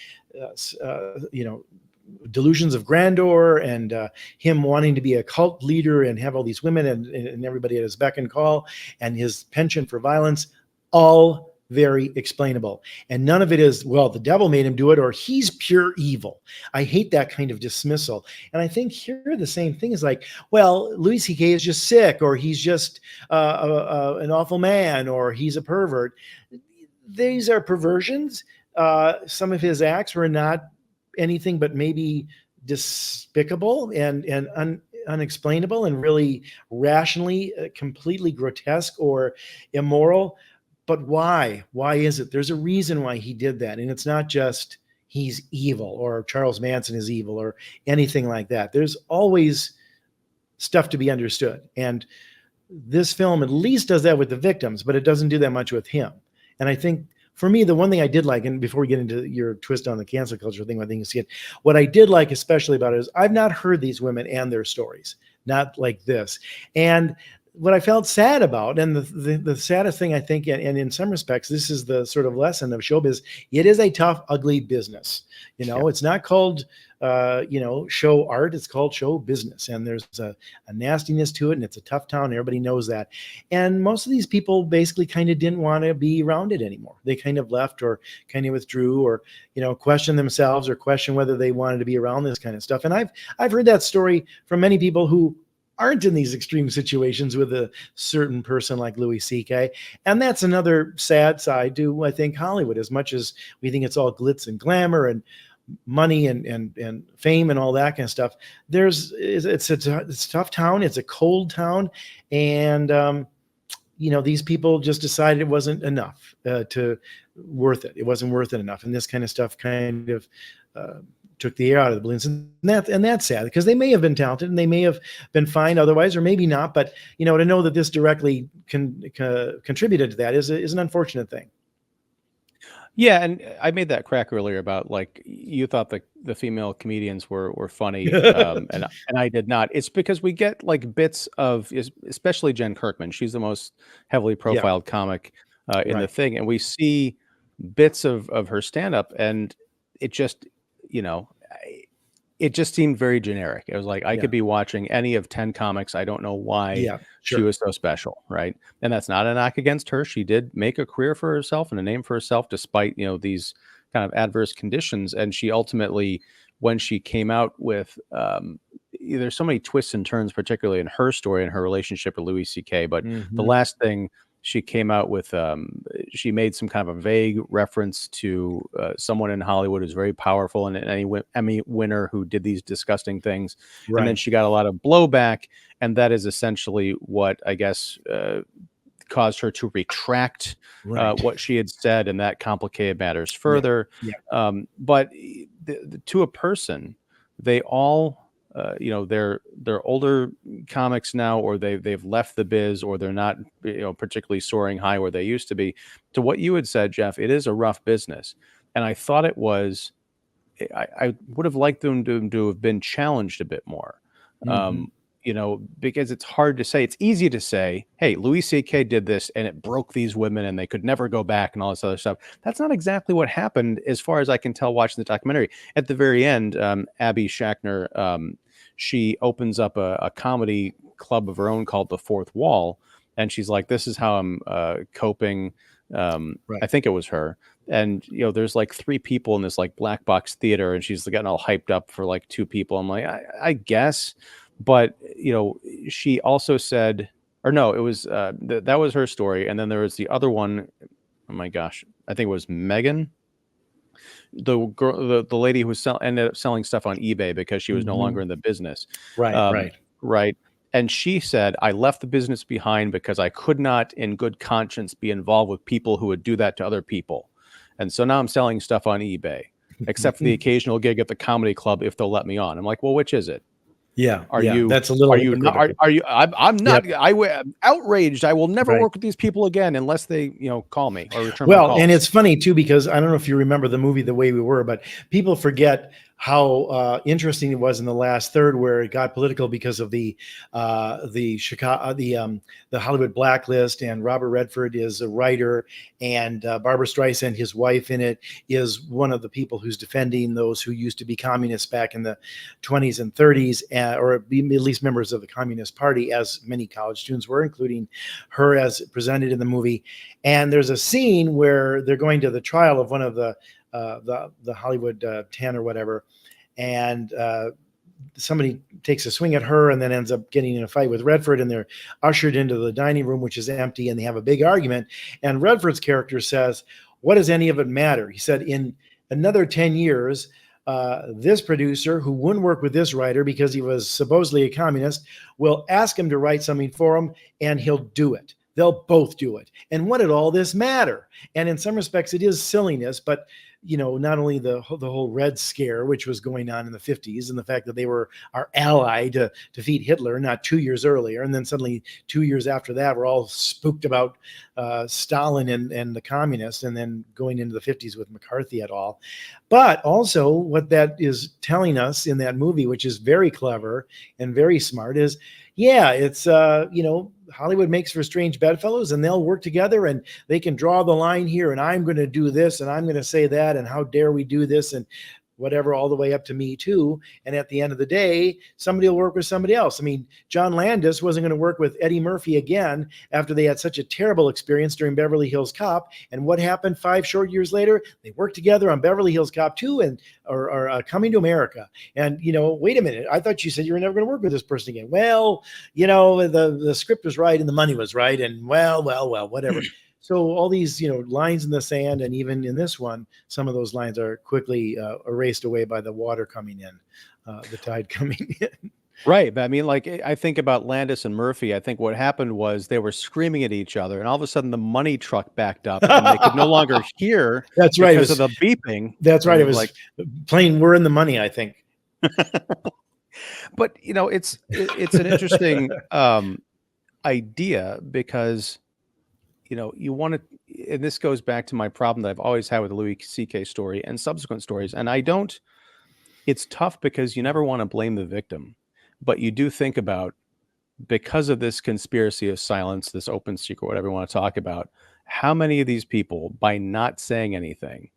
delusions of grandeur and him wanting to be a cult leader and have all these women and everybody at his beck and call, and his penchant for violence, all very explainable. And none of it is, well, the devil made him do it or he's pure evil. I hate that kind of dismissal. And I think here the same thing is like, well, Louis C.K. is just sick, or he's just an awful man, or he's a pervert. These are perversions. Some of his acts were not anything but maybe despicable and unexplainable and really rationally completely grotesque or immoral. But why? Why is it? There's a reason why he did that. And it's not just he's evil or Charles Manson is evil or anything like that. There's always stuff to be understood. And this film at least does that with the victims, but it doesn't do that much with him. And I think for me, the one thing I did like, and before we get into your twist on the cancel culture thing, I think is what I did like especially about it is I've not heard these women and their stories, not like this. And what I felt sad about, and the saddest thing I think, and in some respects, this is the sort of lesson of showbiz. It is a tough, ugly business. It's not called, show art. It's called show business. And there's a nastiness to it, and it's a tough town. Everybody knows that. And most of these people basically kind of didn't want to be around it anymore. They kind of left or kind of withdrew or, questioned themselves or questioned whether they wanted to be around this kind of stuff. And I've heard that story from many people who aren't in these extreme situations with a certain person like Louis C.K. And that's another sad side to, I think, Hollywood. As much as we think it's all glitz and glamour and money and fame and all that kind of stuff. It's a tough town. It's a cold town, and these people just decided it wasn't enough to worth it. It wasn't worth it enough, and this kind of stuff kind of took the air out of the balloons, and that's sad, because they may have been talented and they may have been fine otherwise, or maybe not. But to know that this directly contributed to that is an unfortunate thing. Yeah, and I made that crack earlier about, like, you thought the female comedians were funny, and I did not. It's because we get like bits of, especially Jen Kirkman. She's the most heavily Yeah, profiled comic in the right. thing, and we see bits of her stand up, and it just, you know, it just seemed very generic. It was like I Yeah, could be watching any of 10 comics. I don't know why yeah, she sure. was so special, right? And that's not a knock against her. She did make a career for herself and a name for herself despite, these kind of adverse conditions. And she ultimately, when she came out with, there's so many twists and turns, particularly in her story and her relationship with Louis C.K. But the Hmm. last thing she came out with, she made some kind of a vague reference to someone in Hollywood who's very powerful and an Emmy winner who did these disgusting things. And then Right, she got a lot of blowback. And that is essentially what, I guess, caused her to retract right. what she had said. And that complicated matters Yeah, further. yeah. But to a person, they all, they're older comics now, or they've left the biz, or they're not, particularly soaring high where they used to be. To what you had said, Jeff, it is a rough business, and I thought it was. I would have liked them to have been challenged a bit more. Hmm. Um, because it's hard to say. It's easy to say, hey, Louis C.K. did this and it broke these women and they could never go back and all this other stuff. That's not exactly what happened, as far as I can tell watching the documentary. At the very end, Abby Shackner, she opens up a comedy club of her own called The Fourth Wall. And she's like, this is how I'm coping. I Right. think it was her. And there's like three people in this like black box theater, and she's getting all hyped up for like two people. I'm like, I guess. But she also said, or no, it was that was her story. And then there was the other one. Oh my gosh, I think it was Megan, the girl, the lady who ended up selling stuff on eBay because she was no Hmm. longer in the business. Right, um, right. right. And she said, I left the business behind because I could not in good conscience be involved with people who would do that to other people. And so now I'm selling stuff on eBay, except for the occasional gig at the comedy club if they'll let me on. I'm like, well, which is it? Yeah, Are yeah. you That's a little not, unequivocal. are you, I'm Yep. not, I'm outraged. I will never Right. work with these people again unless they, call me or return my Well, and calls. it's funny too, because I don't know if you remember the movie The Way We Were, but people forget how interesting it was in the last third, where it got political because of the Chicago the Hollywood blacklist, and Robert Redford is a writer, and Barbara Streisand, his wife in it, is one of the people who's defending those who used to be communists back in the 20s and 30s, or at least members of the Communist Party, as many college students were, including her, as presented in the movie. And there's a scene where they're going to the trial of one of the Hollywood 10 or whatever, and somebody takes a swing at her and then ends up getting in a fight with Redford, and they're ushered into the dining room, which is empty, and they have a big argument. And Redford's character says, "What does any of it matter?" He said, "In another 10 years, this producer, who wouldn't work with this writer because he was supposedly a communist, will ask him to write something for him, and he'll do it. They'll both do it. And what did all this matter?" And in some respects, it is silliness, but not only the whole Red Scare, which was going on in the 50s, and the fact that they were our ally to defeat Hitler not 2 years earlier, and then suddenly 2 years after that, we're all spooked about Stalin and the communists, and then going into the 50s with McCarthy et al. But also, what that is telling us in that movie, which is very clever and very smart, is yeah, it's Hollywood makes for strange bedfellows, and they'll work together, and they can draw the line here, and I'm going to do this, and I'm going to say that, and how dare we do this, and whatever, all the way up to Me Too. And at the end of the day, somebody will work with somebody else. I mean, John Landis wasn't going to work with Eddie Murphy again after they had such a terrible experience during Beverly Hills Cop. And what happened 5 short years later? They worked together on Beverly Hills Cop 2 and or Coming to America. And wait a minute, I thought you said you were never going to work with this person again. Well, the script was right and the money was right, and well, whatever. So all these, lines in the sand, and even in this one, some of those lines are quickly erased away by the water coming in, the tide coming in. Right, but I mean, like, I think about Landis and Murphy. I think what happened was they were screaming at each other, and all of a sudden the money truck backed up, and they could no longer hear That's right. It because of was. the beeping, That's and right. it It was like, was plain. We're in the money, I think. but it's an interesting idea because you want to, and this goes back to my problem that I've always had with the Louis C.K. story and subsequent stories, and I don't. It's tough because you never want to blame the victim, but you do think about, because of this conspiracy of silence, this open secret, whatever you want to talk about, how many of these people, by not saying anything,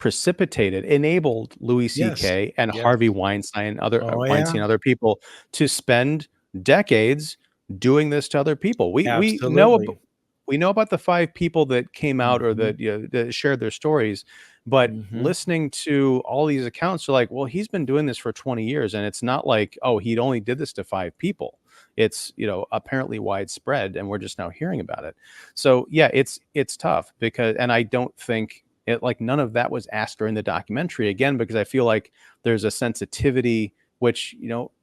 enabled Louis Yes. C.K. and Yes. Harvey Weinstein, Oh yeah. Weinstein, other people, to spend decades doing this to other people. Absolutely. We know about the 5 people that came out, or Hmm. that, that shared their stories, but Hmm. listening to all these accounts are like, well, he's been doing this for 20 years, and it's not like, oh, he only did this to 5 people. It's, apparently widespread, and we're just now hearing about it. So yeah, it's tough because, and I don't think it, like, none of that was asked during the documentary, again, because I feel like there's a sensitivity, which,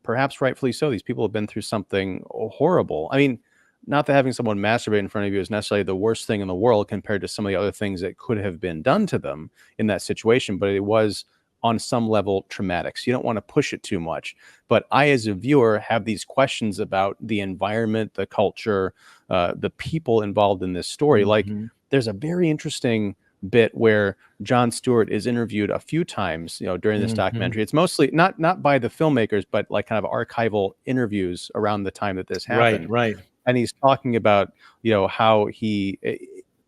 perhaps rightfully so. These people have been through something horrible. I mean, not that having someone masturbate in front of you is necessarily the worst thing in the world compared to some of the other things that could have been done to them in that situation, but it was on some level traumatic. So you don't want to push it too much. But I, as a viewer, have these questions about the environment, the culture, the people involved in this story. Like, Hmm. there's a very interesting bit where Jon Stewart is interviewed a few times, during this Hmm. documentary. It's mostly not by the filmmakers, but like kind of archival interviews around the time that this Right. happened, Right. and he's talking about, how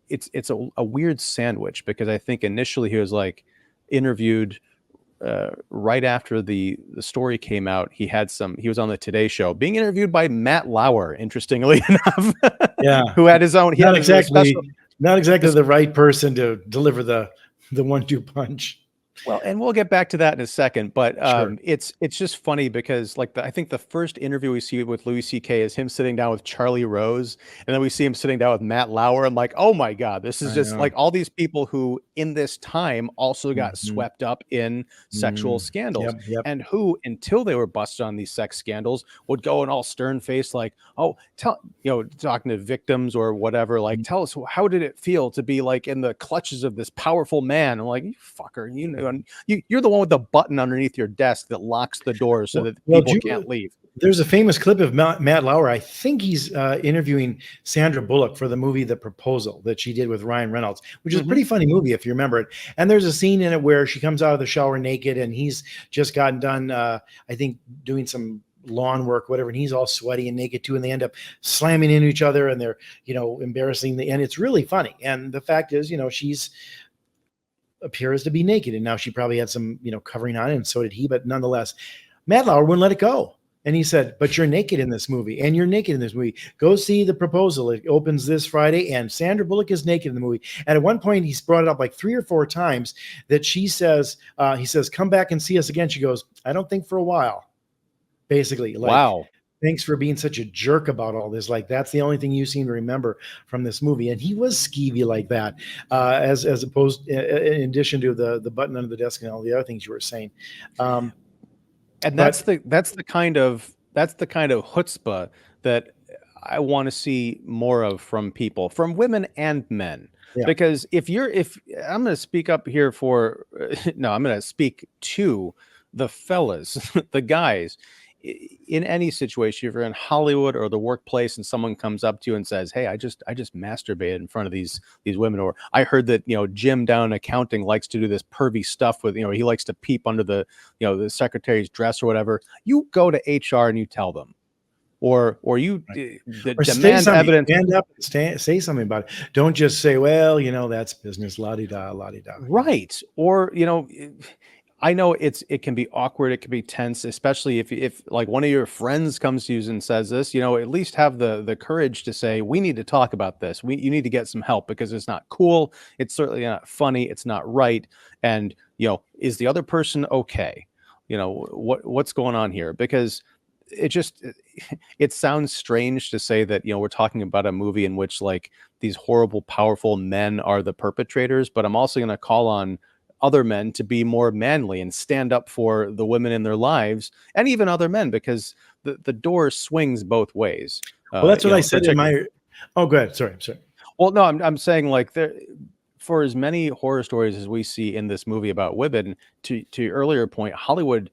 it's a weird sandwich, because I think initially he was like interviewed right after the story came out. He was on the Today Show being interviewed by Matt Lauer, interestingly enough, Yeah. who had his own, he Not had his exactly. special. Not exactly His the right person to deliver the 1-2 punch. Well, and we'll get back to that in a second, but Sure. it's just funny because, like, I think the first interview we see with Louis C.K. is him sitting down with Charlie Rose, and then we see him sitting down with Matt Lauer. I'm like, oh my God, this is I just know. like all these people who, in this time, also got Hmm. swept up in sexual Hmm. scandals, Yep. Yep. and who, until they were busted on these sex scandals, would go and all stern faced, like, oh, talking to victims or whatever, like, tell us, how did it feel to be like in the clutches of this powerful man? I'm like, you fucker, you're the one with the button underneath your desk that locks the door so that Well, people can't leave. there's a famous clip of Matt Lauer. I think he's interviewing Sandra Bullock for the movie The Proposal that she did with Ryan Reynolds, which is a Hmm. pretty funny movie if you remember it. And there's a scene in it where she comes out of the shower naked, and he's just gotten done, I think, doing some lawn work, whatever, and he's all sweaty and naked too, and they end up slamming into each other, and they're embarrassing, and it's really funny. And the fact is, she's appears to be naked, and now she probably had some covering on, and so did he, but nonetheless, Matt Lauer wouldn't let it go. And he said, but you're naked in this movie, and you're naked in this movie. Go see The Proposal. It opens this Friday, and Sandra Bullock is naked in the movie. And at one point, he's brought it up like 3 or 4 times that she says, he says, come back and see us again. She goes, I don't think for a while. Basically, like, Wow. thanks for being such a jerk about all this. Like, that's the only thing you seem to remember from this movie. And he was skeevy like that, as opposed, in addition to the button under the desk and all the other things you were saying. Um, And but that's the kind of chutzpah that I want to see more of from people, from women and men. yeah, Because if I'm going to speak up here for, no, I'm going to speak to the fellas, the guys, in any situation. If you're in Hollywood or the workplace and someone comes up to you and says, "Hey, I just masturbated in front of these women," or I heard that Jim down in accounting likes to do this pervy stuff with, he likes to peep under the secretary's dress or whatever. You go to HR and you tell them, or you right. Or say demand something, evidence. stand up and say something about it. Don't just say, well, that's business, la di da, la di da. Right. Or, I know it can be awkward, it can be tense, especially if like one of your friends comes to you and says this, at least have the courage to say, we need to talk about this. You need to get some help because it's not cool. It's certainly not funny. It's not right. And, is the other person okay? What's going on here? Because it just it sounds strange to say that, we're talking about a movie in which like these horrible powerful men are the perpetrators, but I'm also going to call on other men to be more manly and stand up for the women in their lives, and even other men, because the door swings both ways. Well, that's what I said in Particularly. my. Oh, go ahead. Sorry, I'm sorry. Well, no, I'm saying like there, for as many horror stories as we see in this movie about women, to your earlier point, Hollywood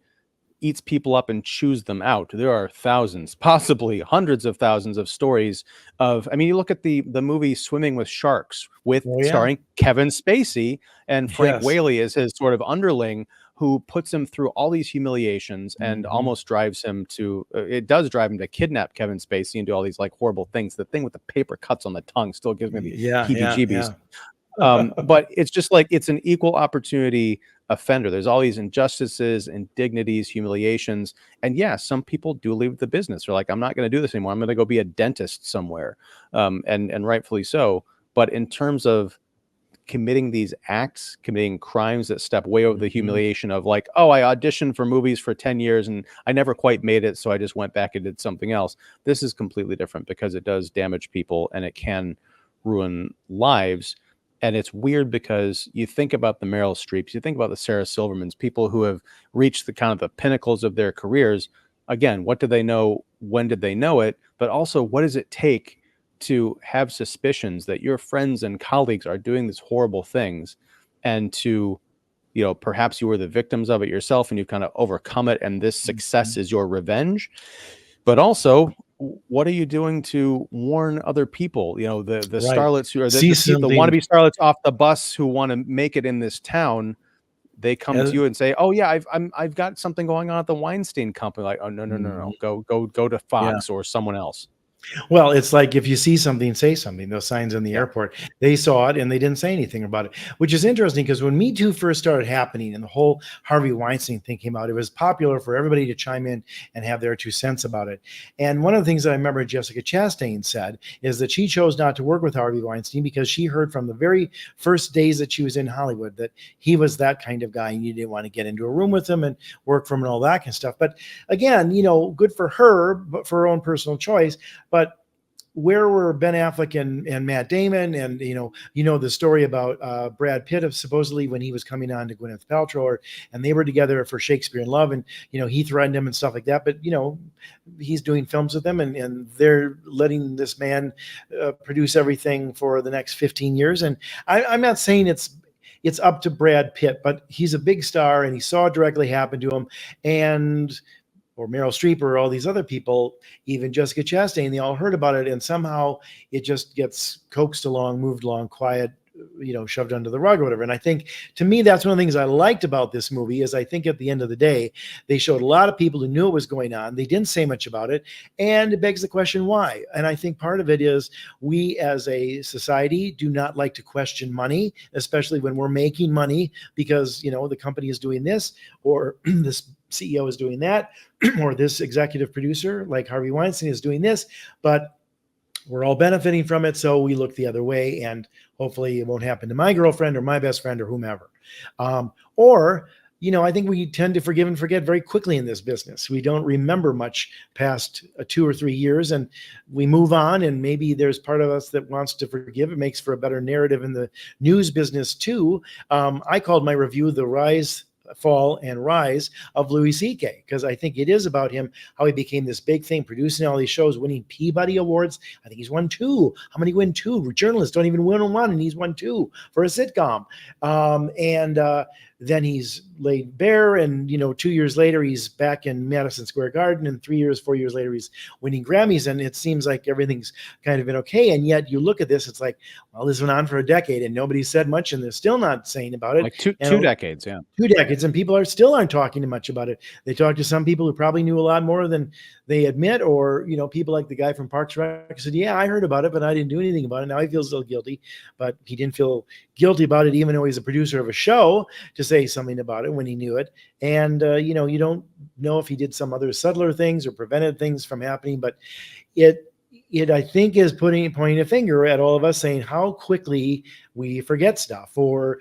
eats people up and chews them out. There are thousands, possibly hundreds of thousands of stories of, I mean, you look at the movie Swimming with Sharks, with Oh yeah. starring Kevin Spacey, and Frank Yes. Whaley is his sort of underling, who puts him through all these humiliations and Mhm. almost drives him to it does drive him to kidnap Kevin Spacey and do all these like horrible things. The thing with the paper cuts on the tongue still gives me the Yeah, yeah, heebie-jeebies. yeah. But it's just like it's an equal opportunity offender. There's all these injustices, indignities, humiliations, and yeah, some people do leave the business. They're like, I'm not going to do this anymore. I'm going to go be a dentist somewhere, and rightfully so. But in terms of committing these acts, committing crimes that step way over the Mhm. humiliation of like, oh, I auditioned for movies for 10 years and I never quite made it, so I just went back and did something else. This is completely different because it does damage people and it can ruin lives. And it's weird because you think about the Meryl Streeps, you think about the Sarah Silvermans, people who have reached the kind of the pinnacles of their careers. Again, what do they know? When did they know it? But also, what does it take to have suspicions that your friends and colleagues are doing these horrible things, and to, perhaps you were the victims of it yourself and you've kind of overcome it and this success Mhm. is your revenge. But also, what are you doing to warn other people, the Right. starlets who are See the something wannabe starlets off the bus who want to make it in this town? They come to as you and say, oh yeah, I've got something going on at the Weinstein company. Like, oh no, no, no, Mhm. no, go to Yeah. Fox or someone else. Well, it's like if you see something, say something. Those signs in the Yeah. airport, they saw it and they didn't say anything about it, which is interesting because when Me Too first started happening and the whole Harvey Weinstein thing came out, it was popular for everybody to chime in and have their 2 cents about it. And one of the things that I remember Jessica Chastain said is that she chose not to work with Harvey Weinstein because she heard from the very first days that she was in Hollywood that he was that kind of guy and you didn't want to get into a room with him and work for him and all that kind of stuff. But again, good for her, but for her own personal choice. But where were Ben Affleck and Matt Damon? And the story about Brad Pitt of supposedly when he was coming on to Gwyneth Paltrow, and they were together for Shakespeare in Love, and he threatened him and stuff like that. But he's doing films with them, and they're letting this man produce everything for the next 15 years. And I'm not saying it's up to Brad Pitt, but he's a big star, and he saw it directly happen to him, and or Meryl Streep or all these other people, even Jessica Chastain, they all heard about it, and somehow it just gets coaxed along, moved along, quiet, shoved under the rug or whatever. And I think, to me, that's one of the things I liked about this movie is I think at the end of the day, they showed a lot of people who knew what was going on. They didn't say much about it, and it begs the question why. And I think part of it is we as a society do not like to question money, especially when we're making money because the company is doing this or this CEO is doing that, or this executive producer like Harvey Weinstein is doing this, but we're all benefiting from it. So we look the other way, and hopefully it won't happen to my girlfriend or my best friend or whomever. Or, I think we tend to forgive and forget very quickly in this business. We don't remember much past 2 or 3 years, and we move on. And maybe there's part of us that wants to forgive. It makes for a better narrative in the news business too. I called my review "The Rise, Fall, and Rise of Louis C.K." because I think it is about him, how he became this big thing, producing all these shows, winning Peabody Awards. I think he's won 2. How many win 2? Journalists don't even win 1, and he's won 2 for a sitcom. And then he's laid bare, and 2 years later he's back in Madison Square Garden, and 3 years, 4 years later he's winning Grammys, and it seems like everything's kind of been okay. And yet you look at this, it's like, well, this went on for a decade, and nobody said much, and they're still not saying about it. Like two And decades. Yeah. 2 decades, and people aren't talking much about it. They talk to some people who probably knew a lot more than they admit, or people like the guy from Parks and Rec said, "Yeah, I heard about it, but I didn't do anything about it. Now he feels still guilty, but he didn't feel guilty about it, even though he's a producer of a show, to say something about it when he knew it." And you don't know if he did some other subtler things or prevented things from happening, but it I think is pointing a finger at all of us, saying how quickly we forget stuff, or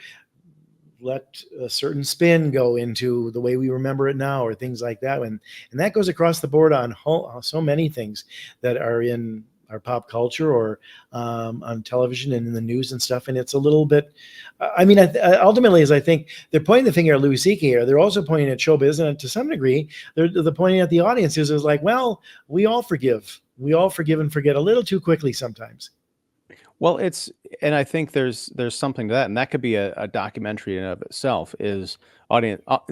let a certain spin go into the way we remember it now, or things like that. And that goes across the board on so many things that are in our pop culture, or on television and in the news and stuff. And it's a little bit, I mean, ultimately, as I think they're pointing the finger at Louis C.K., or they're also pointing at showbiz, and to some degree, they're pointing at the audience is like, well, we all forgive and forget a little too quickly sometimes. Well, and I think there's something to that, and that could be a documentary in and of itself, is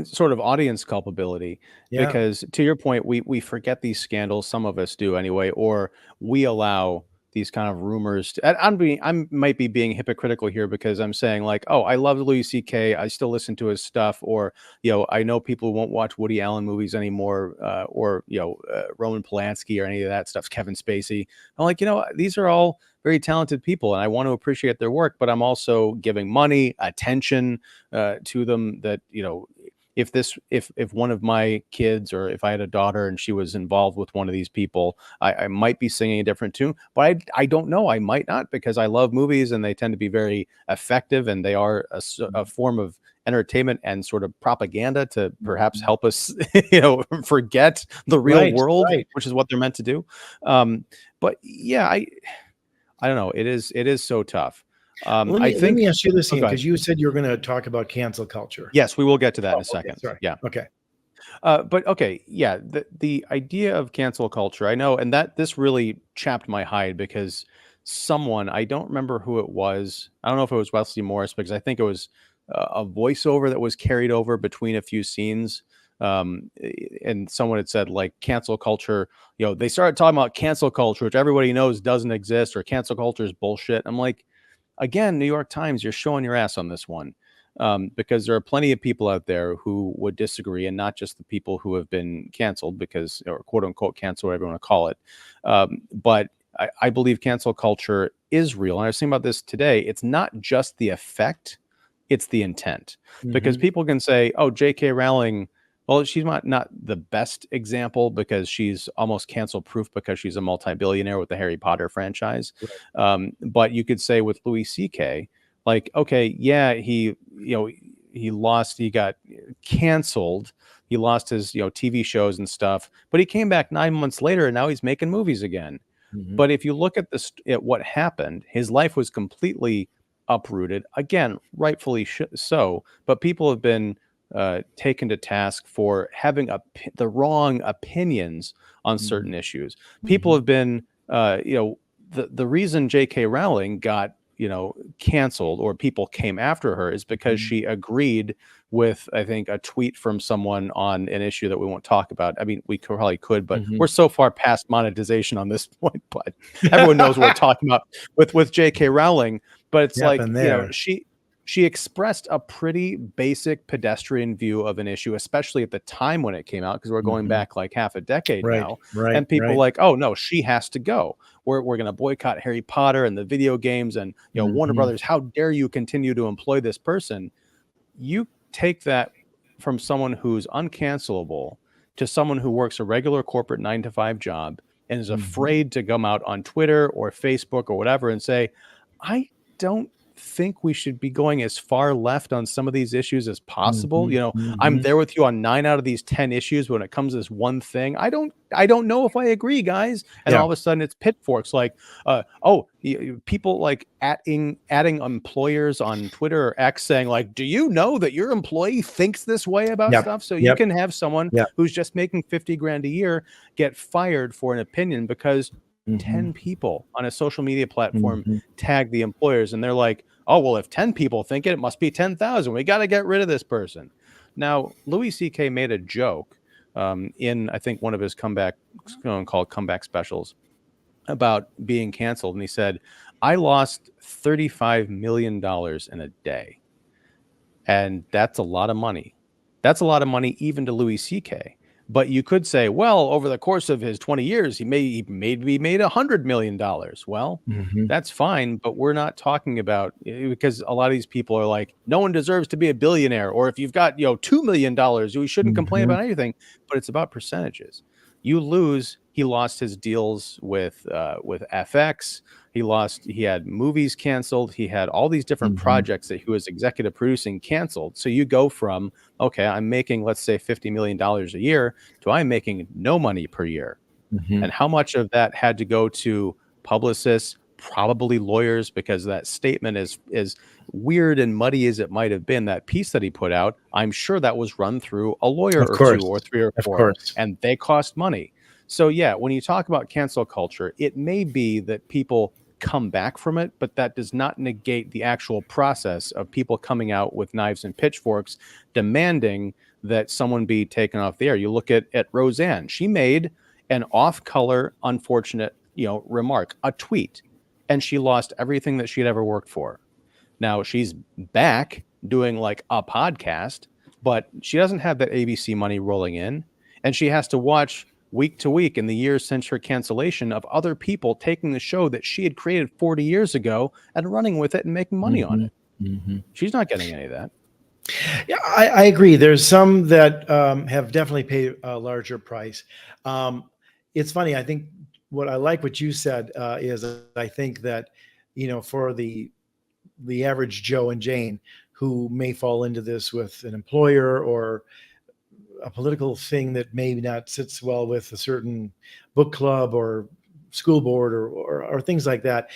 sort of audience culpability. Yeah. Because to your point, we forget these scandals, some of us do anyway, or we allow these kind of rumors to, and I might be being hypocritical here, because I'm saying like, oh, I love Louis C.K., I still listen to his stuff, or I know people who won't watch Woody Allen movies anymore, or Roman Polanski or any of that stuff, Kevin Spacey. I'm like, these are all very talented people, and I want to appreciate their work, but I'm also giving money, attention to them. That if one of my kids, or if I had a daughter and she was involved with one of these people, I might be singing a different tune, but I don't know. I might not, because I love movies and they tend to be very effective, and they are a form of entertainment and sort of propaganda to perhaps help us, forget the real Right. world, Right. which is what they're meant to do. But yeah, I don't know. It is so tough. Let I me think. ask you this, Oh, Ian, go ahead. because you said you were going to talk about cancel culture. Yes, we will get to that in Oh, a okay. second. Sorry. Yeah. Okay. But okay, yeah, the idea of cancel culture, I know, and that this really chapped my hide, because someone, I don't remember who it was. I don't know if it was Wesley Morris, because I think it was a voiceover that was carried over between a few scenes. And someone had said like cancel culture, they started talking about cancel culture, which everybody knows doesn't exist, or cancel culture is bullshit. I'm like, again, New York Times, you're showing your ass on this one, because there are plenty of people out there who would disagree, and not just the people who have been canceled, because, or quote unquote cancel, whatever you want to call it. But I believe cancel culture is real. And I was thinking about this today. It's not just the effect, it's the intent. Because Hmm. people can say, oh, J.K. Rowling, well, she's not the best example, because she's almost cancel proof, because she's a multi-billionaire with the Harry Potter franchise. Right. But you could say with Louis C.K., like, okay, yeah, he got canceled. He lost his, TV shows and stuff, but he came back 9 months later, and now he's making movies again. Hmm. But if you look at this, at what happened, his life was completely uprooted. Again, rightfully so. But people have been taken to task for having the wrong opinions on Hmm. certain issues. People Hmm. have been, the reason J.K. Rowling got, canceled, or people came after her, is because Hmm. she agreed with, I think, a tweet from someone on an issue that we won't talk about. I mean, we probably could, but Hmm. we're so far past monetization on this point. But everyone knows what we're talking about with J.K. Rowling. But it's like, Happened there. she expressed a pretty basic pedestrian view of an issue, especially at the time when it came out, because we're going Hmm. back like half a decade Right. now. Right. And people Right. like, oh no, she has to go. We're going to boycott Harry Potter and the video games, and Warner Hmm. Brothers. How dare you continue to employ this person? You take that from someone who's uncancelable to someone who works a regular corporate 9 to 5 job, and is Hmm. afraid to come out on Twitter or Facebook or whatever and say, I don't think we should be going as far left on some of these issues as possible. Hmm. I'm Hmm. there with you on 9 out of these 10 issues. When it comes to this one thing, I don't know if I agree, guys. And Yeah. all of a sudden it's pitchforks, like, oh, people like adding employers on Twitter or X, saying like, do you know that your employee thinks this way about Yep. stuff? So you Yep. can have someone Yep. who's just making 50 grand a year get fired for an opinion, because Hmm. 10 people on a social media platform Hmm. tag the employers, and they're like, oh, well, if 10 people think it must be 10,000. We got to get rid of this person. Now, Louis C.K. made a joke in, I think, one of his called comeback specials, about being canceled. And he said, I lost $35 million in a day. And that's a lot of money. That's a lot of money even to Louis C.K. But you could say, well, over the course of his 20 years, he maybe made $100 million. Well, Hmm. that's fine, but we're not talking about, because a lot of these people are like, no one deserves to be a billionaire, or if you've got $2 million, we shouldn't complain Hmm. about anything. But it's about percentages. You lose. He lost his deals with FX. He had movies canceled. He had all these different Mhm. projects that he was executive producing canceled. So you go from, okay, I'm making, let's say, $50 million a year to I'm making no money per year. Mhm. And how much of that had to go to publicists, probably lawyers, because that statement is weird and muddy as it might have been. That piece that he put out, I'm sure that was run through a lawyer Of or two course. or three or Of four, course. and they cost money. So yeah, when you talk about cancel culture, it may be that people come back from it, but that does not negate the actual process of people coming out with knives and pitchforks demanding that someone be taken off the air. You look at Roseanne. She made an off-color, unfortunate, remark, a tweet, and she lost everything that she'd ever worked for. Now she's back doing like a podcast, but she doesn't have that ABC money rolling in, and she has to watch week to week in the years since her cancellation of other people taking the show that she had created 40 years ago and running with it and making money on Mhm. it. Mhm. She's not getting any of that. Yeah, I agree. There's some that have definitely paid a larger price. It's funny. I think what you said is I think that, for the average Joe and Jane who may fall into this with an employer or a political thing that maybe not sits well with a certain book club or school board or things like that,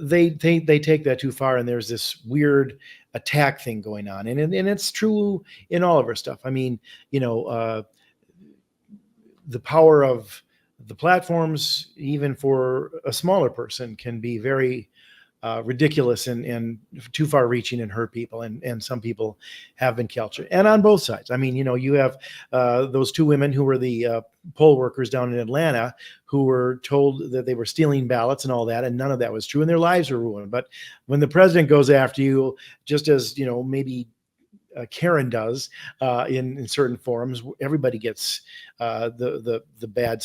they take that too far, and there's this weird attack thing going on, and it's true in all of our stuff. I mean, the power of the platforms, even for a smaller person, can be very ridiculous and too far reaching and hurt people. And some people have been captured. And on both sides. I mean, you have those two women who were the poll workers down in Atlanta who were told that they were stealing ballots and all that. And none of that was true. And their lives were ruined. But when the president goes after you, just as, maybe Karen does in certain forums, everybody gets the bad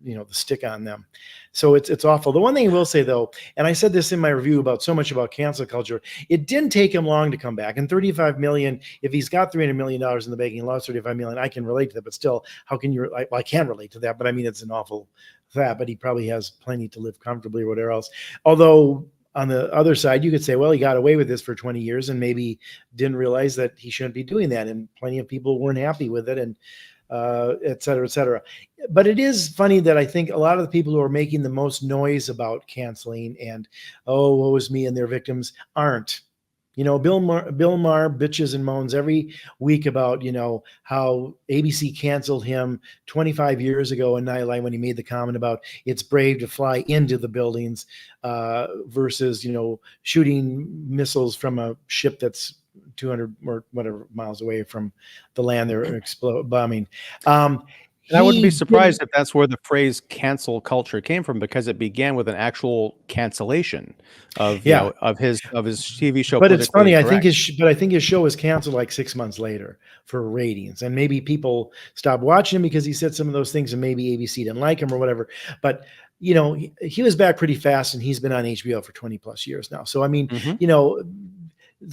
the stick on them. So it's awful. The one thing I will say though, and I said this in my review about so much about cancel culture, it didn't take him long to come back. And 35 million, if he's got $300 million in the bank and lost 35 million, I can relate to that. But still, how can you? I can relate to that. But I mean, it's an awful that. But he probably has plenty to live comfortably or whatever else. Although on the other side, you could say, well, he got away with this for 20 years and maybe didn't realize that he shouldn't be doing that. And plenty of people weren't happy with it, and et cetera, et cetera. But it is funny that I think a lot of the people who are making the most noise about canceling and, oh, woe is me and their victims aren't. Bill Maher bitches and moans every week about, how ABC canceled him 25 years ago in Nightline when he made the comment about it's brave to fly into the buildings versus, shooting missiles from a ship that's 200 or whatever miles away from the land they're bombing. And I wouldn't be He didn't. surprised if that's where the phrase cancel culture came from, because it began with an actual cancellation of, Yeah, of his TV show but it's Politically funny. Incorrect. I think his show was canceled like 6 months later for ratings, and maybe people stopped watching him because he said some of those things, and maybe ABC didn't like him or whatever. But he was back pretty fast, and he's been on HBO for 20 plus years now. So I mean, Mhm.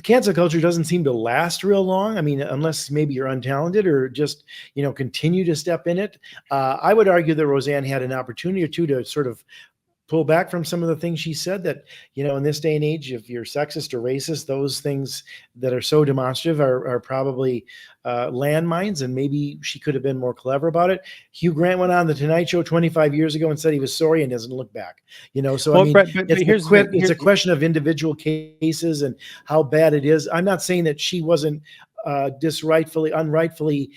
cancel culture doesn't seem to last real long. I mean, unless maybe you're untalented or just, continue to step in it. I would argue that Roseanne had an opportunity or two to sort of pull back from some of the things she said that, in this day and age, if you're sexist or racist, those things that are so demonstrative are probably landmines, and maybe she could have been more clever about it. Hugh Grant went on the Tonight Show 25 years ago and said he was sorry and doesn't look back, so I Well, mean, but here's the thing. it's a question of individual cases and how bad it is. I'm not saying that she wasn't unrightfully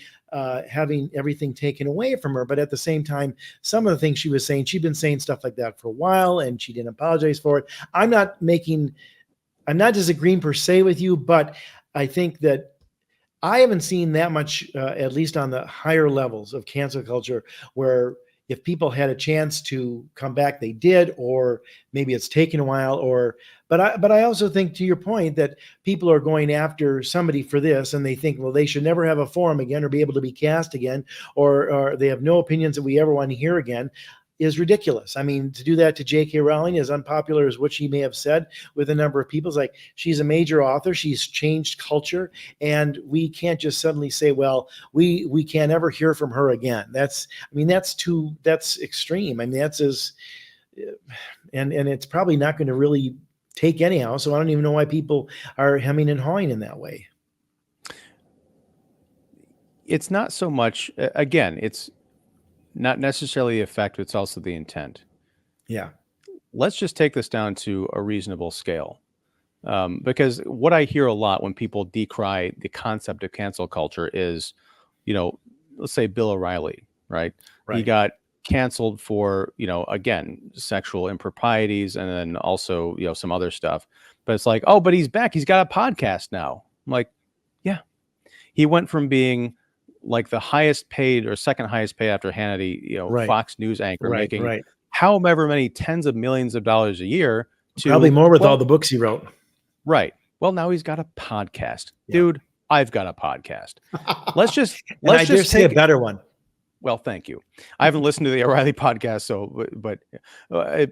having everything taken away from her. But at the same time, some of the things she was saying, she'd been saying stuff like that for a while and she didn't apologize for it. I'm not disagreeing per se with you, but I think that I haven't seen that much, at least on the higher levels of cancel culture, where if people had a chance to come back, they did, or maybe it's taken a while, but I also think, to your point, that people are going after somebody for this, and they think, well, they should never have a forum again or be able to be cast again, or they have no opinions that we ever want to hear again. is ridiculous. I mean, to do that to J.K. Rowling, as unpopular as what she may have said with a number of people, is like, she's a major author. She's changed culture. And we can't just suddenly say, well, we can't ever hear from her again. That's extreme. I mean, and it's probably not going to really take anyhow. So I don't even know why people are hemming and hawing in that way. It's not so much, again, it's not necessarily the effect, it's also the intent. Yeah. Let's just take this down to a reasonable scale. Because what I hear a lot when people decry the concept of cancel culture is, let's say Bill O'Reilly, right? He got canceled for, again, sexual improprieties and then also, some other stuff. But it's like, oh, but he's back. He's got a podcast now. I'm like, yeah. He went from being like the highest paid or second highest paid after Hannity, Fox News anchor, making however many tens of millions of dollars a year, to probably more with all the books he wrote. Right. Well, now he's got a podcast. Dude, I've got a podcast. Let's just say a better one. Well, thank you. I haven't listened to the O'Reilly podcast, so but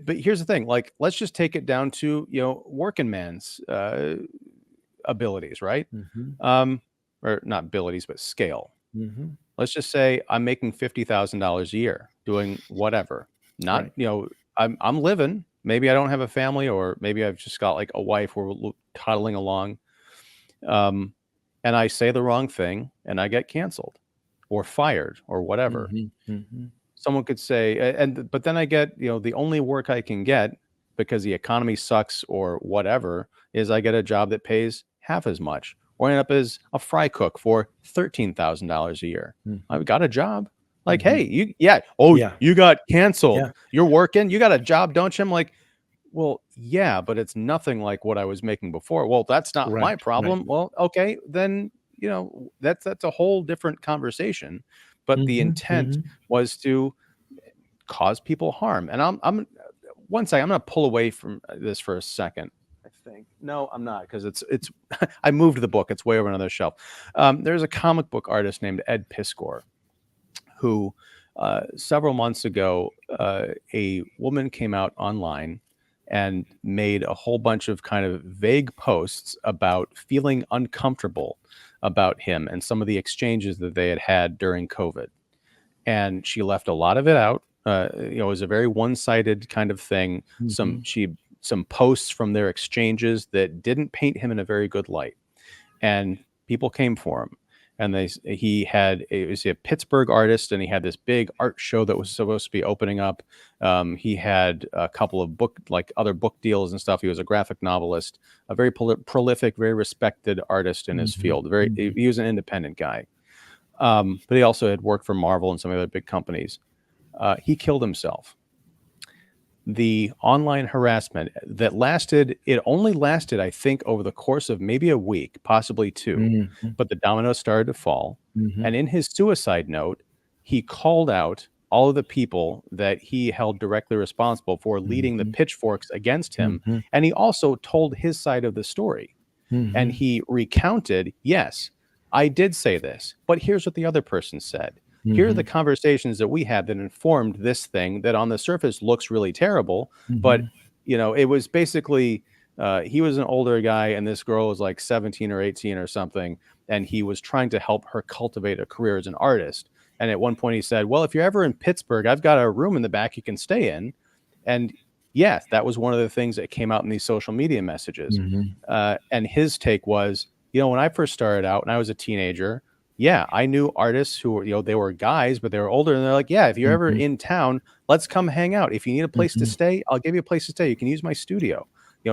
here's the thing. Like, let's just take it down to working man's abilities, right? Or not abilities, but scale. Let's just say I'm making $50,000 a year doing whatever. Not I'm living. Maybe I don't have a family, or maybe I've just got like a wife. We're toddling along, and I say the wrong thing, and I get canceled, or fired, or whatever. Someone could say, but then I get the only work I can get because the economy sucks or whatever is I get a job that pays half as much, or end up as a fry cook for $13,000 a year. I've got a job. Like, hey, you got canceled. Yeah. You're working. You got a job, don't you? I'm like, well, yeah, but it's nothing like what I was making before. Well, that's not my problem. Well, okay, then that's a whole different conversation. But the intent was to cause people harm. And I'm one second. I'm going to pull away from this for a second. I think no, I'm not, because it's I moved the book. It's way over on another shelf. There's a comic book artist named Ed Piskor, who several months ago, a woman came out online and made a whole bunch of kind of vague posts about feeling uncomfortable about him and some of the exchanges that they had during COVID. And she left a lot of it out. It was a very one-sided kind of thing. Some posts from their exchanges that didn't paint him in a very good light. And people came for him. And he was a Pittsburgh artist, and he had this big art show that was supposed to be opening up. He had a couple of other book deals and stuff. He was a graphic novelist, a very prolific, very respected artist in his field. He was an independent guy, but he also had worked for Marvel and some other big companies. He killed himself. The online harassment that only lasted, I think, over the course of maybe a week, possibly two, but the dominoes started to fall. And in his suicide note, he called out all of the people that he held directly responsible for leading the pitchforks against him. And he also told his side of the story. And he recounted, yes, I did say this, but here's what the other person said. Here are the conversations that we had that informed this thing that on the surface looks really terrible. But, it was basically, he was an older guy and this girl was like 17 or 18 or something. And he was trying to help her cultivate a career as an artist. And at one point he said, well, if you're ever in Pittsburgh, I've got a room in the back you can stay in. And yes, that was one of the things that came out in these social media messages. And his take was, when I first started out and I was a teenager, yeah, I knew artists who were, they were guys, but they were older. And they're like, yeah, if you're ever in town, let's come hang out. If you need a place to stay, I'll give you a place to stay. You can use my studio.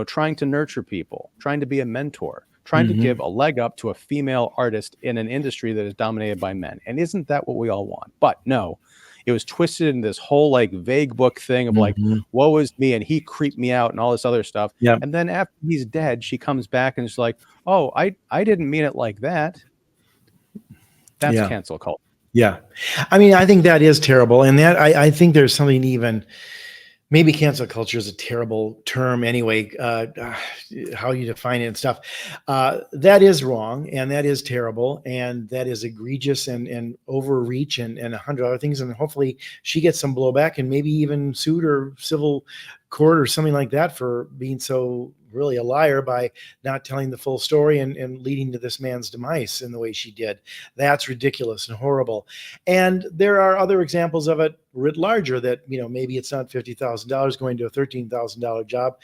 Trying to nurture people, trying to be a mentor, trying to give a leg up to a female artist in an industry that is dominated by men. And isn't that what we all want? But no, it was twisted in this whole like vague book thing of like, woe is me, and he creeped me out and all this other stuff. Yeah. And then after he's dead, she comes back and is like, oh, I didn't mean it like that. That's cancel culture. Yeah. I mean, I think that is terrible. And that I think there's something even maybe cancel culture is a terrible term anyway, how you define it and stuff. That is wrong, and that is terrible, and that is egregious and overreach and 100 other things. And hopefully she gets some blowback and maybe even sued or civil court or something like that for being so really a liar by not telling the full story and leading to this man's demise in the way she did. That's ridiculous and horrible. And there are other examples of it writ larger that, maybe it's not $50,000 going to a $13,000 job,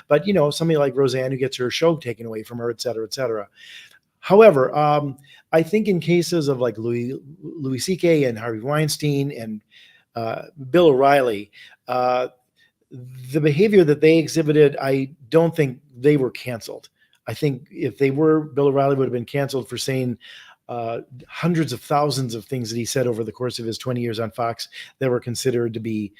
but, somebody like Roseanne who gets her show taken away from her, et cetera, et cetera. However, I think in cases of like Louis C.K. and Harvey Weinstein and Bill O'Reilly, the behavior that they exhibited, I don't think they were canceled. I think if they were, Bill O'Reilly would have been canceled for saying hundreds of thousands of things that he said over the course of his 20 years on Fox that were considered to be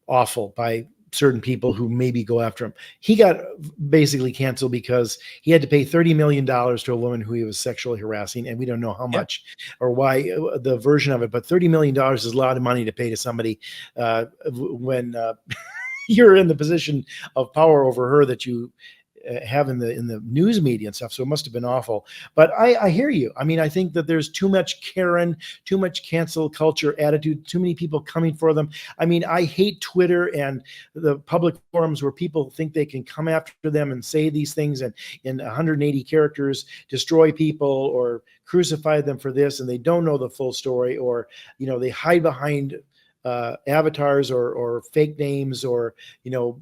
awful by certain people who maybe go after him. He got basically canceled because he had to pay $30 million to a woman who he was sexually harassing. And we don't know how much or why the version of it, but $30 million is a lot of money to pay to somebody when you're in the position of power over her that you have in the news media and stuff. So it must have been awful. But I hear you. I mean, I think that there's too much Karen, too much cancel culture attitude, too many people coming for them. I mean, I hate Twitter and the public forums where people think they can come after them and say these things and in 180 characters destroy people or crucify them for this, and they don't know the full story, or they hide behind avatars or fake names or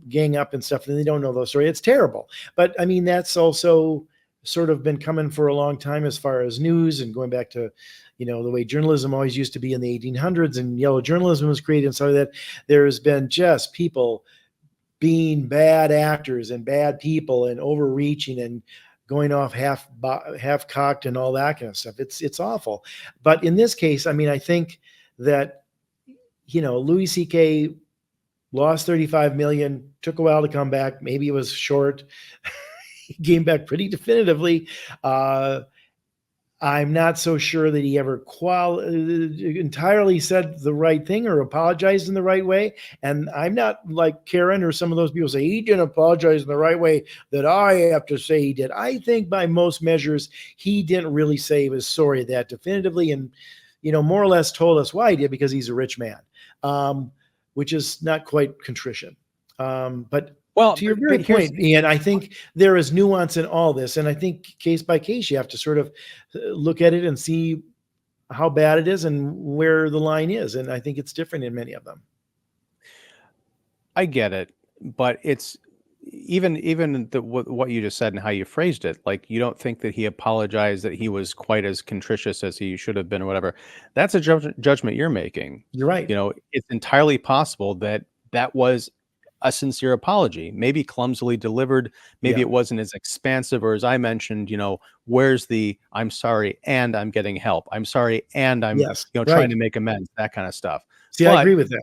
gang up and stuff, and they don't know those stories. It's terrible. But I mean, that's also sort of been coming for a long time as far as news, and going back to the way journalism always used to be in the 1800s, and yellow journalism was created and so that there's been just people being bad actors and bad people and overreaching and going off half cocked and all that kind of stuff. It's awful. But in this case, I mean, I think that Louis C.K. lost 35 million, took a while to come back. Maybe it was short. He came back pretty definitively. I'm not so sure that he ever entirely said the right thing or apologized in the right way. And I'm not like Karen or some of those people say he didn't apologize in the right way that I have to say he did. I think by most measures, he didn't really say he was sorry that definitively, and more or less told us why he did, because he's a rich man, which is not quite contrition. But to your very point, Ian, I think there is nuance in all this. And I think case by case, you have to sort of look at it and see how bad it is and where the line is. And I think it's different in many of them. I get it, but it's even what you just said and how you phrased it. Like, you don't think that he apologized, that he was quite as contritious as he should have been or whatever. That's a judgment you're making. You're right. It's entirely possible that that was a sincere apology, maybe clumsily delivered. Maybe it wasn't as expansive, or as I mentioned, where's the I'm sorry and I'm getting help. I'm sorry and I'm trying to make amends, that kind of stuff. See, I agree with that.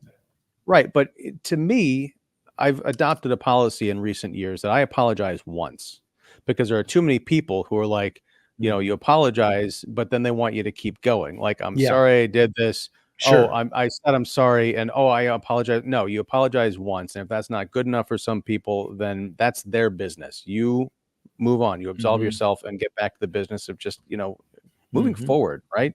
Right. But to me, I've adopted a policy in recent years that I apologize once, because there are too many people who are like, you apologize, but then they want you to keep going. Like, I'm sorry I did this. Sure. Oh, I said I'm sorry, and I apologize. No, you apologize once, and if that's not good enough for some people, then that's their business. You move on, you absolve yourself, and get back to the business of just moving forward, right?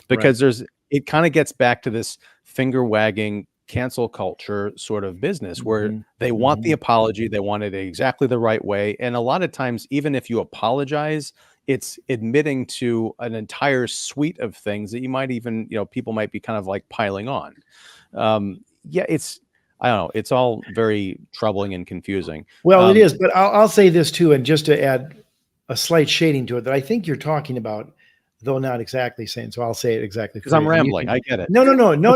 Because it kind of gets back to this finger wagging cancel culture sort of business where they want the apology, they want it exactly the right way, and a lot of times, even if you apologize, it's admitting to an entire suite of things that you might even, people might be kind of like piling on. It's, I don't know, it's all very troubling and confusing. Well, it is, but I'll say this too, and just to add a slight shading to it, that I think you're talking about, though not exactly saying, so I'll say it exactly. Because I'm rambling, I get it. No,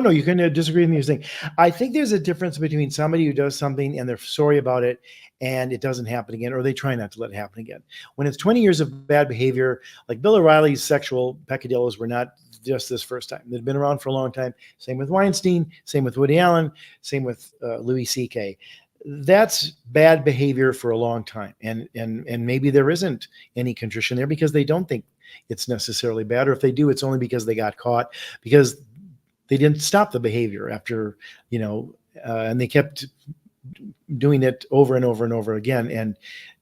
you can disagree with me. Saying, I think there's a difference between somebody who does something and they're sorry about it and it doesn't happen again, or they try not to let it happen again. When it's 20 years of bad behavior, like Bill O'Reilly's sexual peccadillos were not just this first time. They've been around for a long time. Same with Weinstein, same with Woody Allen, same with Louis C.K. That's bad behavior for a long time. And maybe there isn't any contrition there because they don't think it's necessarily bad, or if they do, it's only because they got caught, because they didn't stop the behavior after, and they kept doing it over and over and over again. And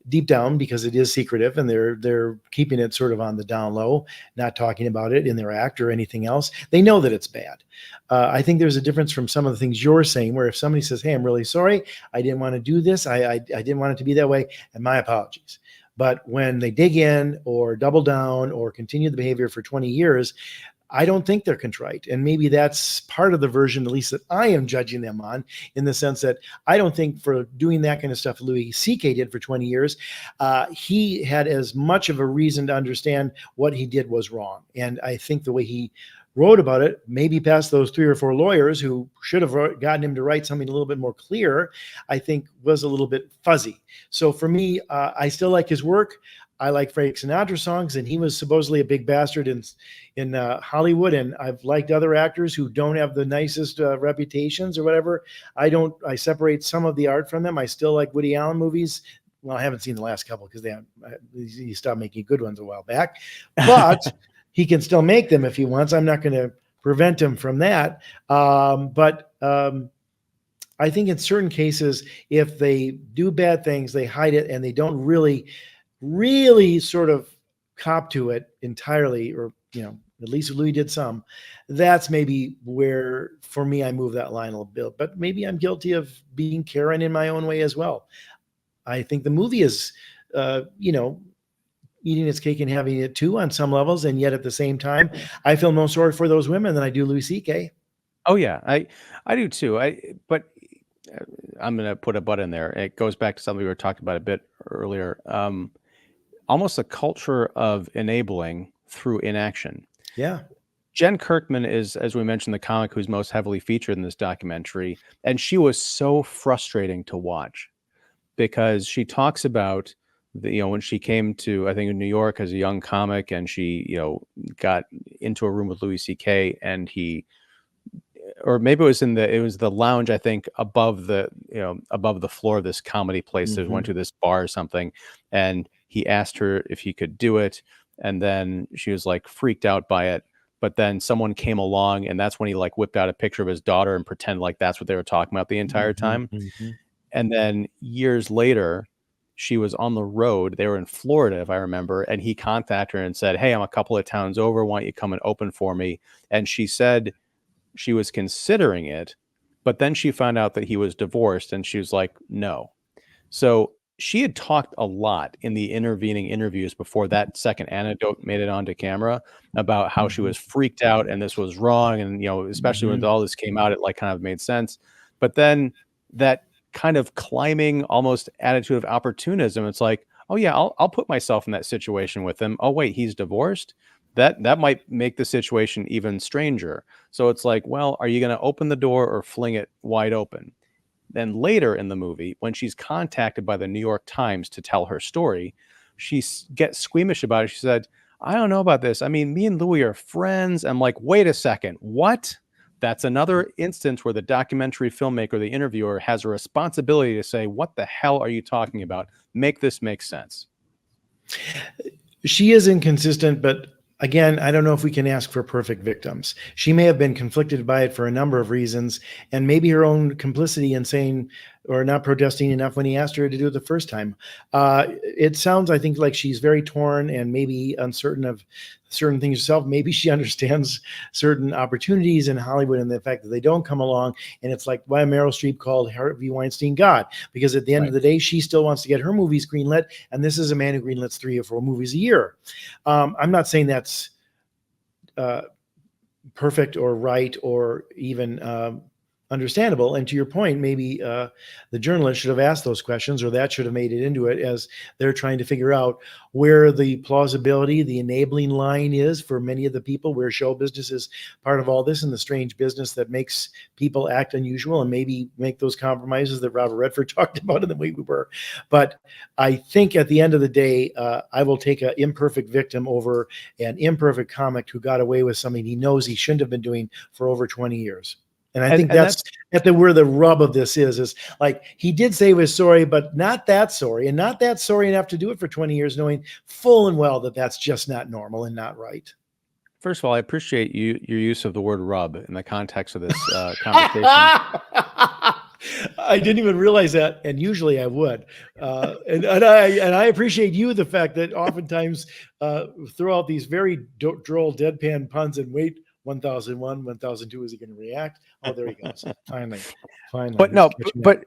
deep down, because it is secretive and they're keeping it sort of on the down low, not talking about it in their act or anything else, they know that it's bad. I think there's a difference from some of the things you're saying, where if somebody says, hey, I'm really sorry, I didn't want to do this, I didn't want it to be that way, and my apologies. But when they dig in or double down or continue the behavior for 20 years, I don't think they're contrite. And maybe that's part of the version, at least that I am judging them on, in the sense that I don't think for doing that kind of stuff Louis C.K. did for 20 years, he had as much of a reason to understand what he did was wrong. And I think the way he wrote about it, maybe past those 3 or 4 lawyers who should have gotten him to write something a little bit more clear, I think was a little bit fuzzy. So for me, I still like his work. I like Frank Sinatra songs, and he was supposedly a big bastard in Hollywood. And I've liked other actors who don't have the nicest reputations or whatever. I separate some of the art from them. I still like Woody Allen movies. Well, I haven't seen the last couple because he stopped making good ones a while back, but he can still make them if he wants. I'm not going to prevent him from that. But I think in certain cases, if they do bad things, they hide it and they don't really sort of cop to it entirely, or, at least Louis did some. That's maybe where, for me, I move that line a little bit. But maybe I'm guilty of being Karen in my own way as well. I think the movie is, eating its cake and having it too on some levels, and yet at the same time, I feel no sorry for those women than I do Louis C.K. Oh yeah, I do too. But I'm gonna put a but in there. It goes back to something we were talking about a bit earlier. Almost a culture of enabling through inaction. Yeah. Jen Kirkman is, as we mentioned, the comic who's most heavily featured in this documentary, and she was so frustrating to watch because she talks about when she came to, I think, in New York as a young comic, and she, got into a room with Louis C.K. and or maybe it was the lounge, I think, above the floor of this comedy place. That went to this bar or something, and he asked her if he could do it, and then she was like freaked out by it. But then someone came along, and that's when he like whipped out a picture of his daughter and pretended like that's what they were talking about the entire time. And then years later, she was on the road. They were in Florida, if I remember, and he contacted her and said, "Hey, I'm a couple of towns over. Why don't you come and open for me?" And she said she was considering it, but then she found out that he was divorced, and she was like, "No." So she had talked a lot in the intervening interviews before that second anecdote made it onto camera about how she was freaked out and this was wrong. And, especially when all this came out, it like kind of made sense. But then that kind of climbing almost attitude of opportunism, it's like, oh yeah, I'll put myself in that situation with him. Oh wait, he's divorced. That might make the situation even stranger. So it's like, well, are you going to open the door or fling it wide open? Then later in the movie, when she's contacted by the New York Times to tell her story, she gets squeamish about it. She said, "I don't know about this. I mean, me and Louis are friends." I'm like, wait a second. What? That's another instance where the documentary filmmaker, the interviewer, has a responsibility to say, what the hell are you talking about? Make this make sense. She is inconsistent, but again, I don't know if we can ask for perfect victims. She may have been conflicted by it for a number of reasons, and maybe her own complicity in saying or not protesting enough when he asked her to do it the first time. It sounds, I think, like she's very torn and maybe uncertain of certain things herself. Maybe she understands certain opportunities in Hollywood and the fact that they don't come along. And it's like why Meryl Streep called Harvey Weinstein God, because at the end of the day, she still wants to get her movies greenlit. And this is a man who greenlets 3 or 4 movies a year. I'm not saying that's perfect or right or even understandable. And to your point, maybe the journalist should have asked those questions, or that should have made it into it as they're trying to figure out where the plausibility, the enabling line is for many of the people, where show business is part of all this and the strange business that makes people act unusual and maybe make those compromises that Robert Redford talked about in the way we were. But I think at the end of the day, I will take an imperfect victim over an imperfect comic who got away with something he knows he shouldn't have been doing for over 20 years. And I think that's where the rub of this is like, he did say he was sorry, but not that sorry, and not that sorry enough to do it for 20 years, knowing full and well that that's just not normal and not right. First of all, I appreciate your use of the word rub in the context of this conversation. I didn't even realize that, and usually I would. And I appreciate you the fact that oftentimes throw out these very droll deadpan puns and wait 1001, 1002 is he going to react? Oh, there he goes. Finally, But he's no, catching up.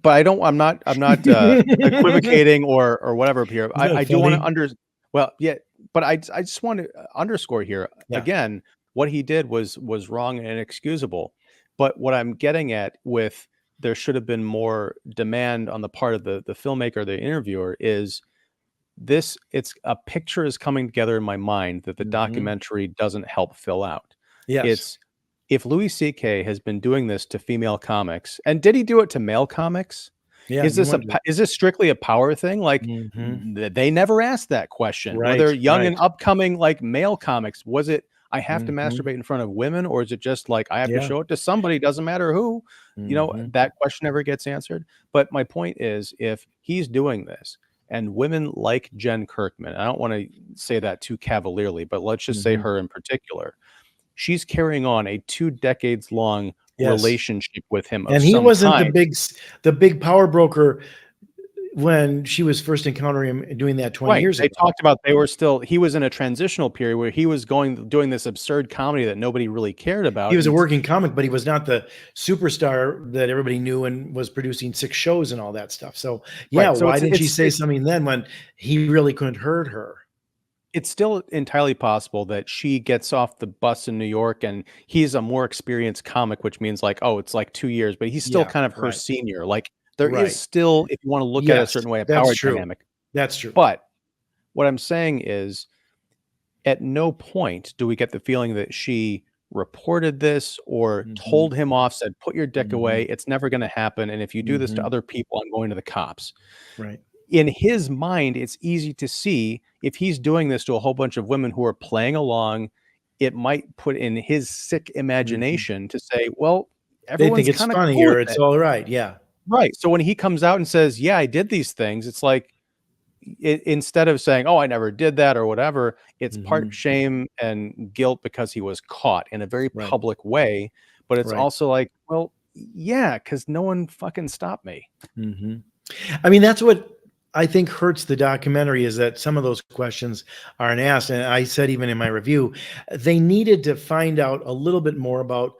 but I'm not equivocating or whatever here. Isn't I that do want to funny? well, yeah, but I just want to underscore here Yeah. again, what he did was wrong and inexcusable. But what I'm getting at with there should have been more demand on the part of the filmmaker, the interviewer, is this it's a picture is coming together in my mind that the Hmm. documentary doesn't help fill out. Yes. It's if Louis C.K. has been doing this to female comics, and did he do it to male comics? Yeah. No wonder. Is this strictly a power thing? Like Hmm. they never asked that question. Right. Whether young Right. and upcoming like male comics, was it I have to Hmm. masturbate in front of women, or is it just like I have to Yeah. show it to somebody, doesn't matter who? Hmm. That question never gets answered. But my point is, if he's doing this and women like Jen Kirkman, I don't want to say that too cavalierly, but let's just say Hmm. her in particular, she's carrying on a 2 decades long Yes. relationship with him of And he some wasn't kind. the big power broker when she was first encountering him doing that 20 Right. years They ago. talked about he was in a transitional period where he was doing this absurd comedy that nobody really cared He about. was a And working comic, but he was not the superstar that everybody knew and was producing 6 shows and all that stuff. So, yeah, right. So why didn't she say something then when he really couldn't hurt her? it's still entirely possible that she gets off the bus in New York and he's a more experienced comic, which means like, oh, it's like 2 years, but he's still Yeah, kind of her right, senior. Like there is right. still, if you want to look at it a Yes, certain way, a that's power true. dynamic. That's true. But what I'm saying is at no point do we get the feeling that she reported this or Mhm, told him off, said, put your dick away. mhm, It's never going to happen. And if you do this to mhm. other people, I'm going to the cops. Right. In his mind, it's easy to see if he's doing this to a whole bunch of women who are playing along, it might put in his sick Mhm. imagination to say, well, They think everyone's it's kind of funny cool or with it's it. all right. Yeah. Right. So when he comes out and says, yeah, I did these things, it's like, instead of saying, "Oh, I never did that," or whatever, it's part Mhm. shame and guilt because he was caught in a very Right. public way, but it's Right. also like, well, yeah, because no one fucking stopped me. Mhm. I mean, that's what I think hurts the documentary is that some of those questions aren't asked. And I said, even in my review, they needed to find out a little bit more about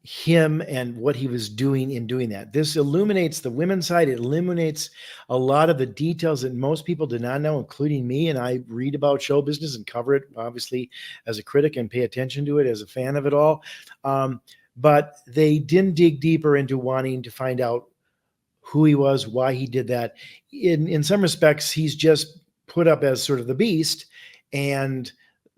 him and what he was doing in doing that. This illuminates the women's side. It illuminates a lot of the details that most people did not know, including me. And I read about show business and cover it, obviously, as a critic and pay attention to it as a fan of it all. But they didn't dig deeper into wanting to find out who he was, why he did that. In some respects, he's just put up as sort of the beast, and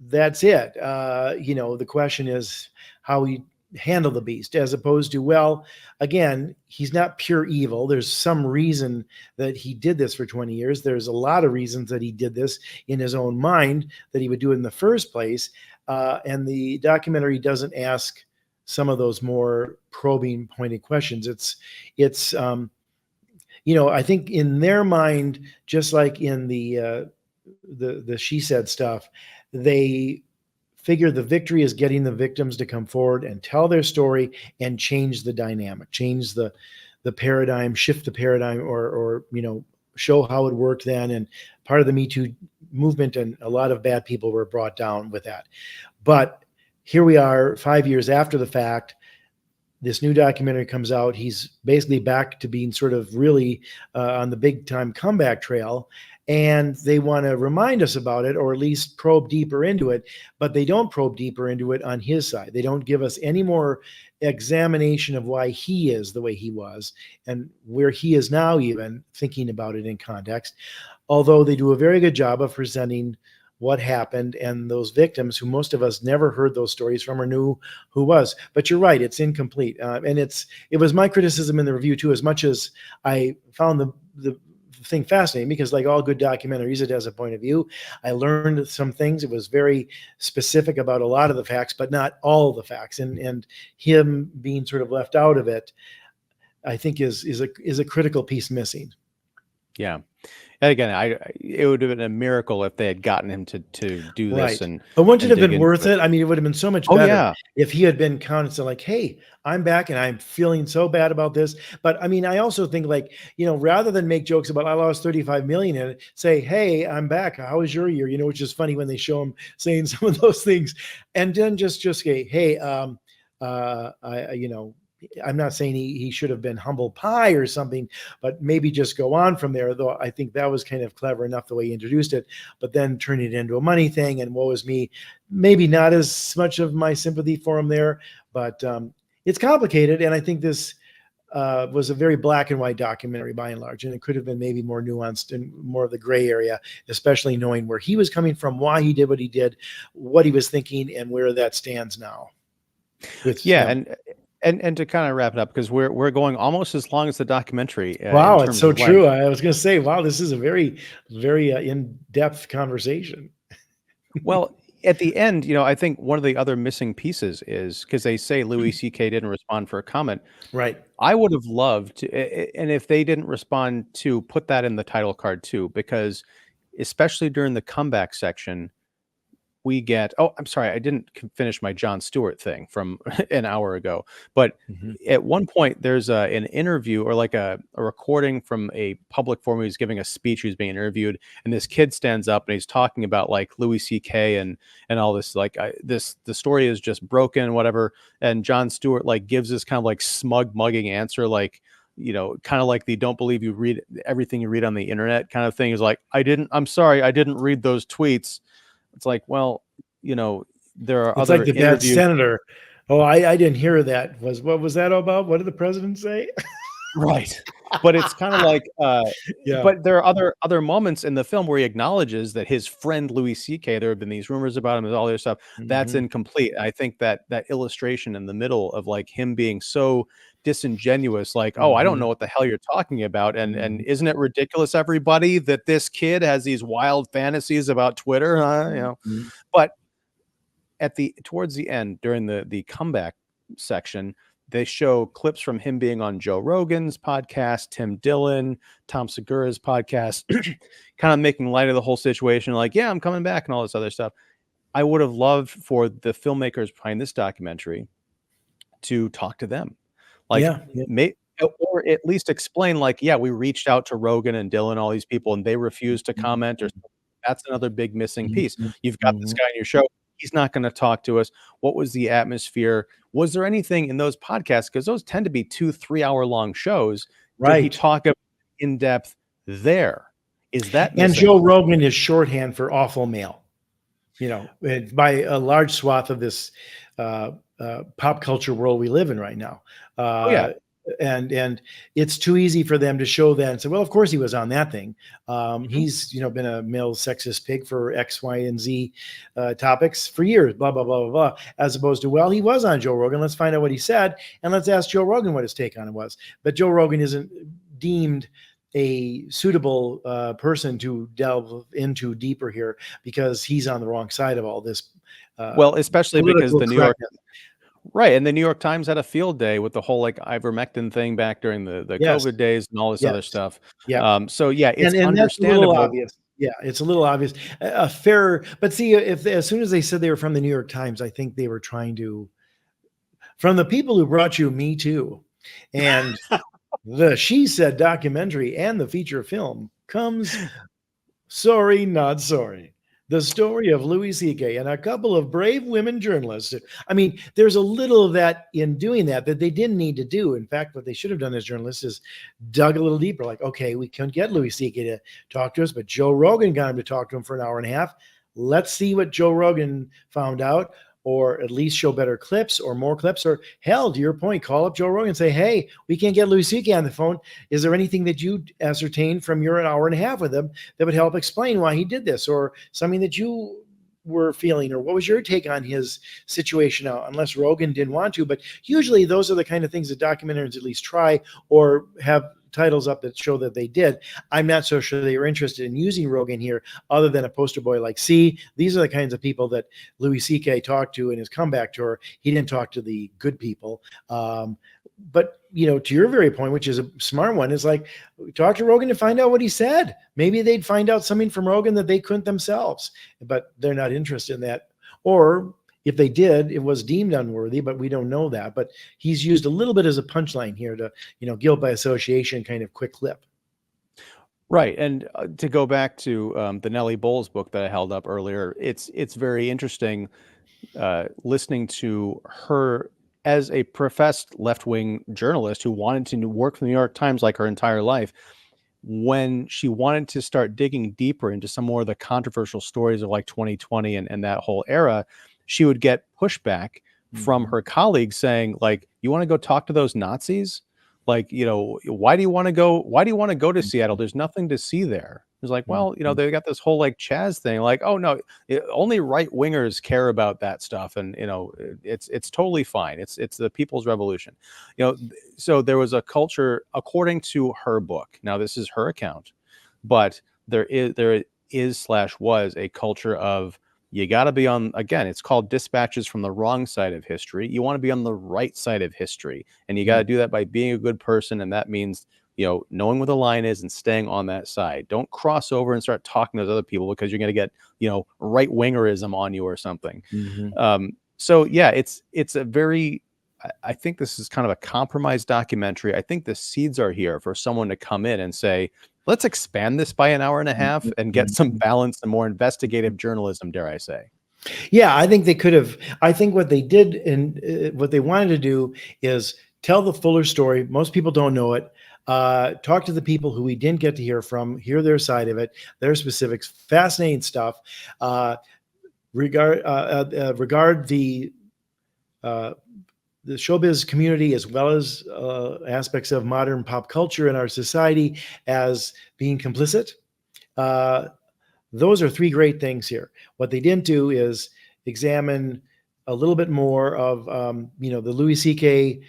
that's it. The question is how he handle the beast, as opposed to, well, again, he's not pure evil. There's some reason that he did this for 20 years. There's a lot of reasons that he did this in his own mind that he would do it in the first place. And the documentary doesn't ask some of those more probing, pointed questions. I think in their mind, just like in the she said stuff, they figure the victory is getting the victims to come forward and tell their story and change the dynamic, change the paradigm, shift the paradigm, or show how it worked then. And part of the Me Too movement and a lot of bad people were brought down with that. But here we are 5 years after the fact. This new documentary comes out. He's basically back to being sort of really on the big time comeback trail. And they want to remind us about it, or at least probe deeper into it, but they don't probe deeper into it on his side. They don't give us any more examination of why he is the way he was and where he is now, even thinking about it in context. Although they do a very good job of presenting what happened and those victims who most of us never heard those stories from or knew who was. But you're right, it's incomplete. And it was my criticism in the review too, as much as I found the thing fascinating, because like all good documentaries, it has a point of view. I learned some things. It was very specific about a lot of the facts, but not all the facts. And him being sort of left out of it, I think is a critical piece missing. Yeah. And again, it would have been a miracle if they had gotten him to do this Right. But wouldn't it and have dig been into worth it. it? I mean, it would have been so much Oh better yeah. if he had been constant, like, "Hey, I'm back and I'm feeling so bad about this." But I mean, I also think like, rather than make jokes about I lost 35 million in it, say, "Hey, I'm back. How was your year?" Which is funny when they show him saying some of those things. And then just say, "Hey, I'm not saying he should have been humble pie or something, but maybe just go on from there." Though I think that was kind of clever enough the way he introduced it, but then turn it into a money thing and woe is me. Maybe not as much of my sympathy for him there, but it's complicated. And I think this was a very black and white documentary by and large, and it could have been maybe more nuanced and more of the gray area, especially knowing where he was coming from, why he did what he did, what he was thinking, and where that stands now with Yeah, him. and to kind of wrap it up, because we're going almost as long as the documentary in Wow, it's terms so of length. true. I was going to say, wow, this is a very, very in-depth conversation. Well, at the end, I think one of the other missing pieces is because they say Louis C.K. didn't respond for a comment. Right. I would have loved to, and if they didn't respond, to put that in the title card too, because especially during the comeback section, we get. Oh, I'm sorry, I didn't finish my Jon Stewart thing from an hour ago. But Mhm. at one point, there's an interview or like a recording from a public forum. He's giving a speech. He's being interviewed, and this kid stands up and he's talking about like Louis C.K. and all this. Like the story is just broken, whatever. And Jon Stewart like gives this kind of like smug mugging answer, like. Kind of like the don't believe you read everything you read on the internet kind of thing is like, I'm sorry, I didn't read those tweets. It's like, well, you know, there are It's like other the bad interviews. senator. Oh, I didn't hear that. What was that about? What did the president say? Right. But it's kind of like, Yeah. but there are other moments in the film where he acknowledges that his friend Louis C.K. There have been these rumors about him and all this stuff. That's Mhm. incomplete. I think that illustration in the middle of like him being so disingenuous, like, oh, I don't Mhm. know what the hell you're talking about, and Mhm. isn't it ridiculous, everybody, that this kid has these wild fantasies about Twitter, huh? Mhm. But at the towards the end during the comeback section, they show clips from him being on Joe Rogan's podcast, Tim Dillon, Tom Segura's podcast, kind of making light of the whole situation, like, yeah, I'm coming back and all this other stuff. I would have loved for the filmmakers behind this documentary to talk to them. Like, Yeah, yeah. may or at least explain, like, yeah, we reached out to Rogan and Dylan, all these people, and they refused to comment or Mhm. something. That's another big missing piece. Mhm. You've got this Mhm. guy on your show, he's not gonna talk to us. What was the atmosphere? Was there anything in those podcasts? Because those tend to be 2, 3-hour long shows. Did he Right. talk in depth there? Is that And missing? Joe Rogan is shorthand for awful male. By a large swath of this uh, pop culture world we live in right now. Oh, yeah. Uh, and it's too easy for them to show that and say, well, of course he was on that thing. Mhm. He's been a male sexist pig for X, Y, and Z topics for years. Blah blah blah blah blah. As opposed to, well, he was on Joe Rogan. Let's find out what he said, and let's ask Joe Rogan what his take on it was. But Joe Rogan isn't deemed a suitable person to delve into deeper here because he's on the wrong side of all this Well, especially because political the New York. correctness. Right, and the New York Times had a field day with the whole, like, ivermectin thing back during the Yes, COVID days and all this yes, other stuff. yeah, So, yeah, it's and that's a little understandable. obvious. Yeah, it's a little obvious. A fair, but see, if as soon as they said they were from the New York Times, I think they were trying to from the people who brought you Me Too, and the She Said documentary and the feature film comes Sorry, Not Sorry. The story of Louis C.K. and a couple of brave women journalists. I mean, there's a little of that in doing that they didn't need to do. In fact, what they should have done as journalists is dug a little deeper. Like, okay, we couldn't get Louis C.K. to talk to us, but Joe Rogan got him to talk to him for an hour and a half. Let's see what Joe Rogan found out, or at least show better clips or more clips. Or hell, to your point, call up Joe Rogan and say, hey, we can't get Louis C.K. on the phone. Is there anything that you ascertained from your hour and a half with him that would help explain why he did this, or something that you were feeling, or what was your take on his situation now, unless Rogan didn't want to. But usually those are the kind of things that documentaries at least try, or have titles up that show that they did. I'm not so sure they were interested in using Rogan here, other than a poster boy like, see, these are the kinds of people that Louis C.K. talked to in his comeback tour. He didn't talk to the good people. but to your very point, which is a smart one, is like, talk to Rogan to find out what he said. Maybe they'd find out something from Rogan that they couldn't themselves, but they're not interested in that. Or if they did, it was deemed unworthy, but we don't know that. But he's used a little bit as a punchline here to, guilt by association, kind of quick clip. Right, and to go back to the Nellie Bowles book that I held up earlier, it's very interesting listening to her as a professed left-wing journalist who wanted to work for the New York Times like her entire life. When she wanted to start digging deeper into some more of the controversial stories of like 2020 and that whole era, she would get pushback from her colleagues saying, like, you want to go talk to those Nazis? Like, why do you want to go? Why do you want to go to Seattle? There's nothing to see there. It's like, well, they got this whole like Chaz thing, like, oh no, only right wingers care about that stuff, and it's totally fine. It's the people's revolution, So there was a culture, according to her book. Now this is her account, but there is / was a culture of, you got to be on, again, it's called dispatches from the wrong side of history. You want to be on the right side of history. And you got to do that by being a good person. And that means, knowing what the line is and staying on that side. Don't cross over and start talking to those other people, because you're going to get, right wingerism on you or something. So yeah, it's a very, I think this is kind of a compromised documentary. I think the seeds are here for someone to come in and say, let's expand this by an hour and a half and get some balance and more investigative journalism, dare I say. Yeah, I think they could have. I think what they did and what they wanted to do is tell the fuller story. Most people don't know it. Talk to the people who we didn't get to hear from, hear their side of it, their specifics, fascinating stuff. Regard the showbiz community, as well as aspects of modern pop culture in our society, as being complicit. Those are three great things here. What they didn't do is examine a little bit more of, the Louis C.K.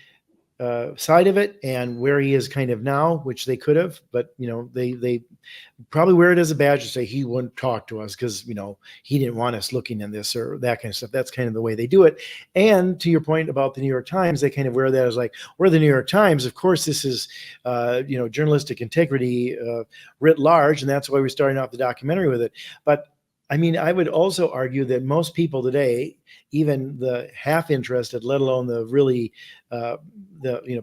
Side of it and where he is kind of now, which they could have, but they probably wear it as a badge to say he wouldn't talk to us because he didn't want us looking in this or that kind of stuff. That's kind of the way they do it. And to your point about the New York Times, they kind of wear that as like, we're the New York Times. Of course, this is journalistic integrity writ large, and that's why we're starting off the documentary with it. But I mean, I would also argue that most people today, even the half interested, let alone the really,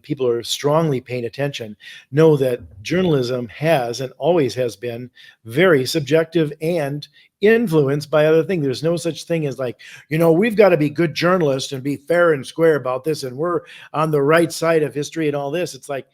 people who are strongly paying attention, know that journalism has and always has been very subjective and influenced by other things. There's no such thing as like, we've got to be good journalists and be fair and square about this, and we're on the right side of history and all this. It's like,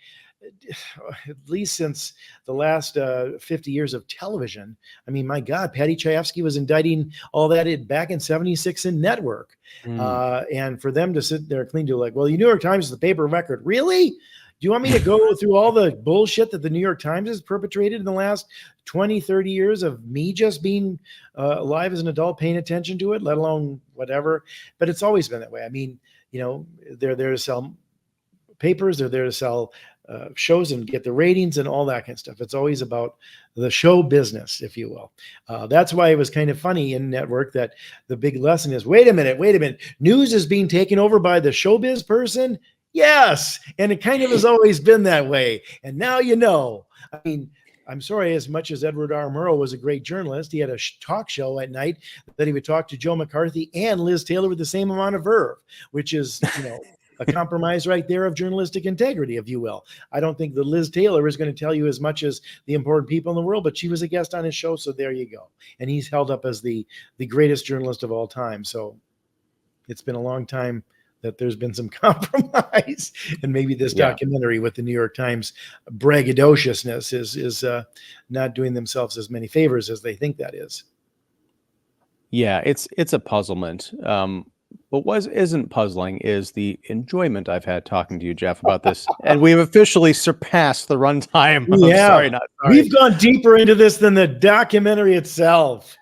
at least since the last 50 years of television. I mean, my God, Patty Chayefsky was indicting all that back in 76 in Network. And for them to sit there clean to like, well, the New York Times is the paper of record. Really? Do you want me to go through all the bullshit that the New York Times has perpetrated in the last 20, 30 years of me just being alive as an adult, paying attention to it, let alone whatever? But it's always been that way. I mean, they're there to sell papers. They're there to sell shows and get the ratings and all that kind of stuff. It's always about the show business, if you will. That's why it was kind of funny in Network that the big lesson is, wait a minute. News is being taken over by the showbiz person. Yes. And it kind of has always been that way. And now, I mean, I'm sorry, as much as Edward R. Murrow was a great journalist, he had a talk show at night that he would talk to Joe McCarthy and Liz Taylor with the same amount of verve, which is, a compromise right there of journalistic integrity, if you will. I don't think that Liz Taylor is going to tell you as much as the important people in the world, but she was a guest on his show, so there you go. And he's held up as the greatest journalist of all time. So it's been a long time that there's been some compromise, and maybe this documentary with the New York Times braggadociousness is not doing themselves as many favors as they think that is. Yeah, it's a puzzlement. But what isn't puzzling is the enjoyment I've had talking to you, Jeff, about this. And we've officially surpassed the runtime. Yeah, sorry, not sorry. We've gone deeper into this than the documentary itself.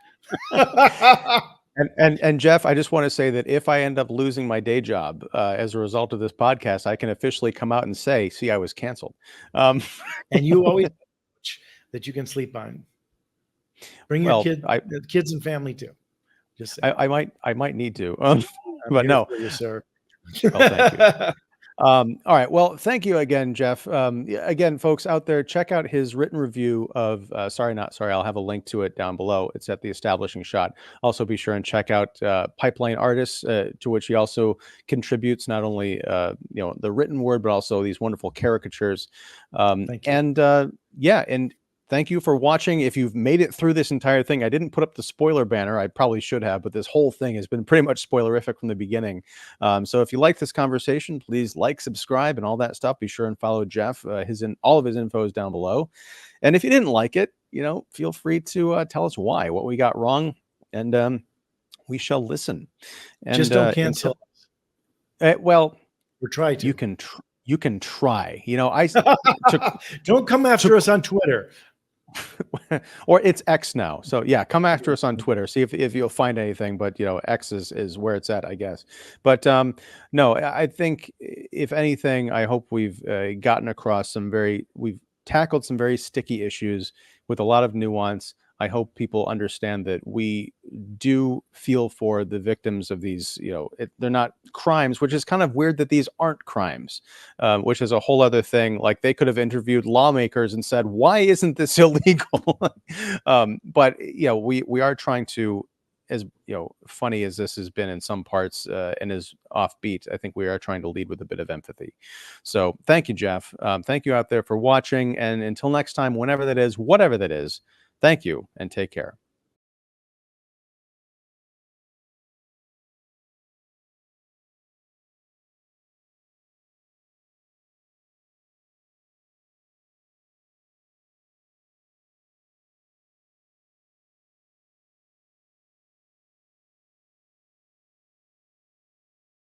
And Jeff, I just want to say that if I end up losing my day job as a result of this podcast, I can officially come out and say, see, I was canceled. And you always that you can sleep on. Bring your kids and family too. Just I might need to, but no. You, sir. Oh, thank you. All right. Well, thank you again, Jeff. Again, folks out there, check out his written review of Sorry, Not Sorry. I'll have a link to it down below. It's at the Establishing Shot. Also, be sure and check out Pipeline Artists, to which he also contributes not only the written word, but also these wonderful caricatures. Thank you. And yeah, and thank you for watching. If you've made it through this entire thing, I didn't put up the spoiler banner. I probably should have, but this whole thing has been pretty much spoilerific from the beginning. So if you like this conversation, please like, subscribe, and all that stuff. Be sure and follow Jeff. All of his info is down below. And if you didn't like it, feel free to tell us why, what we got wrong, and we shall listen. And Just don't cancel. Well, Or try to. You can try. Don't come after us on Twitter. Or it's X now. So yeah, come after us on Twitter. See if you'll find anything. But X is where it's at, I guess. But no, I think if anything, I hope we've gotten across we've tackled some very sticky issues with a lot of nuance. I hope people understand that we do feel for the victims of these. They're not crimes, which is kind of weird that these aren't crimes, which is a whole other thing. Like they could have interviewed lawmakers and said, "Why isn't this illegal?" But we are trying to, as funny as this has been in some parts and is offbeat, I think we are trying to lead with a bit of empathy. So thank you, Jeff. Thank you out there for watching, and until next time, whenever that is, whatever that is. Thank you and take care.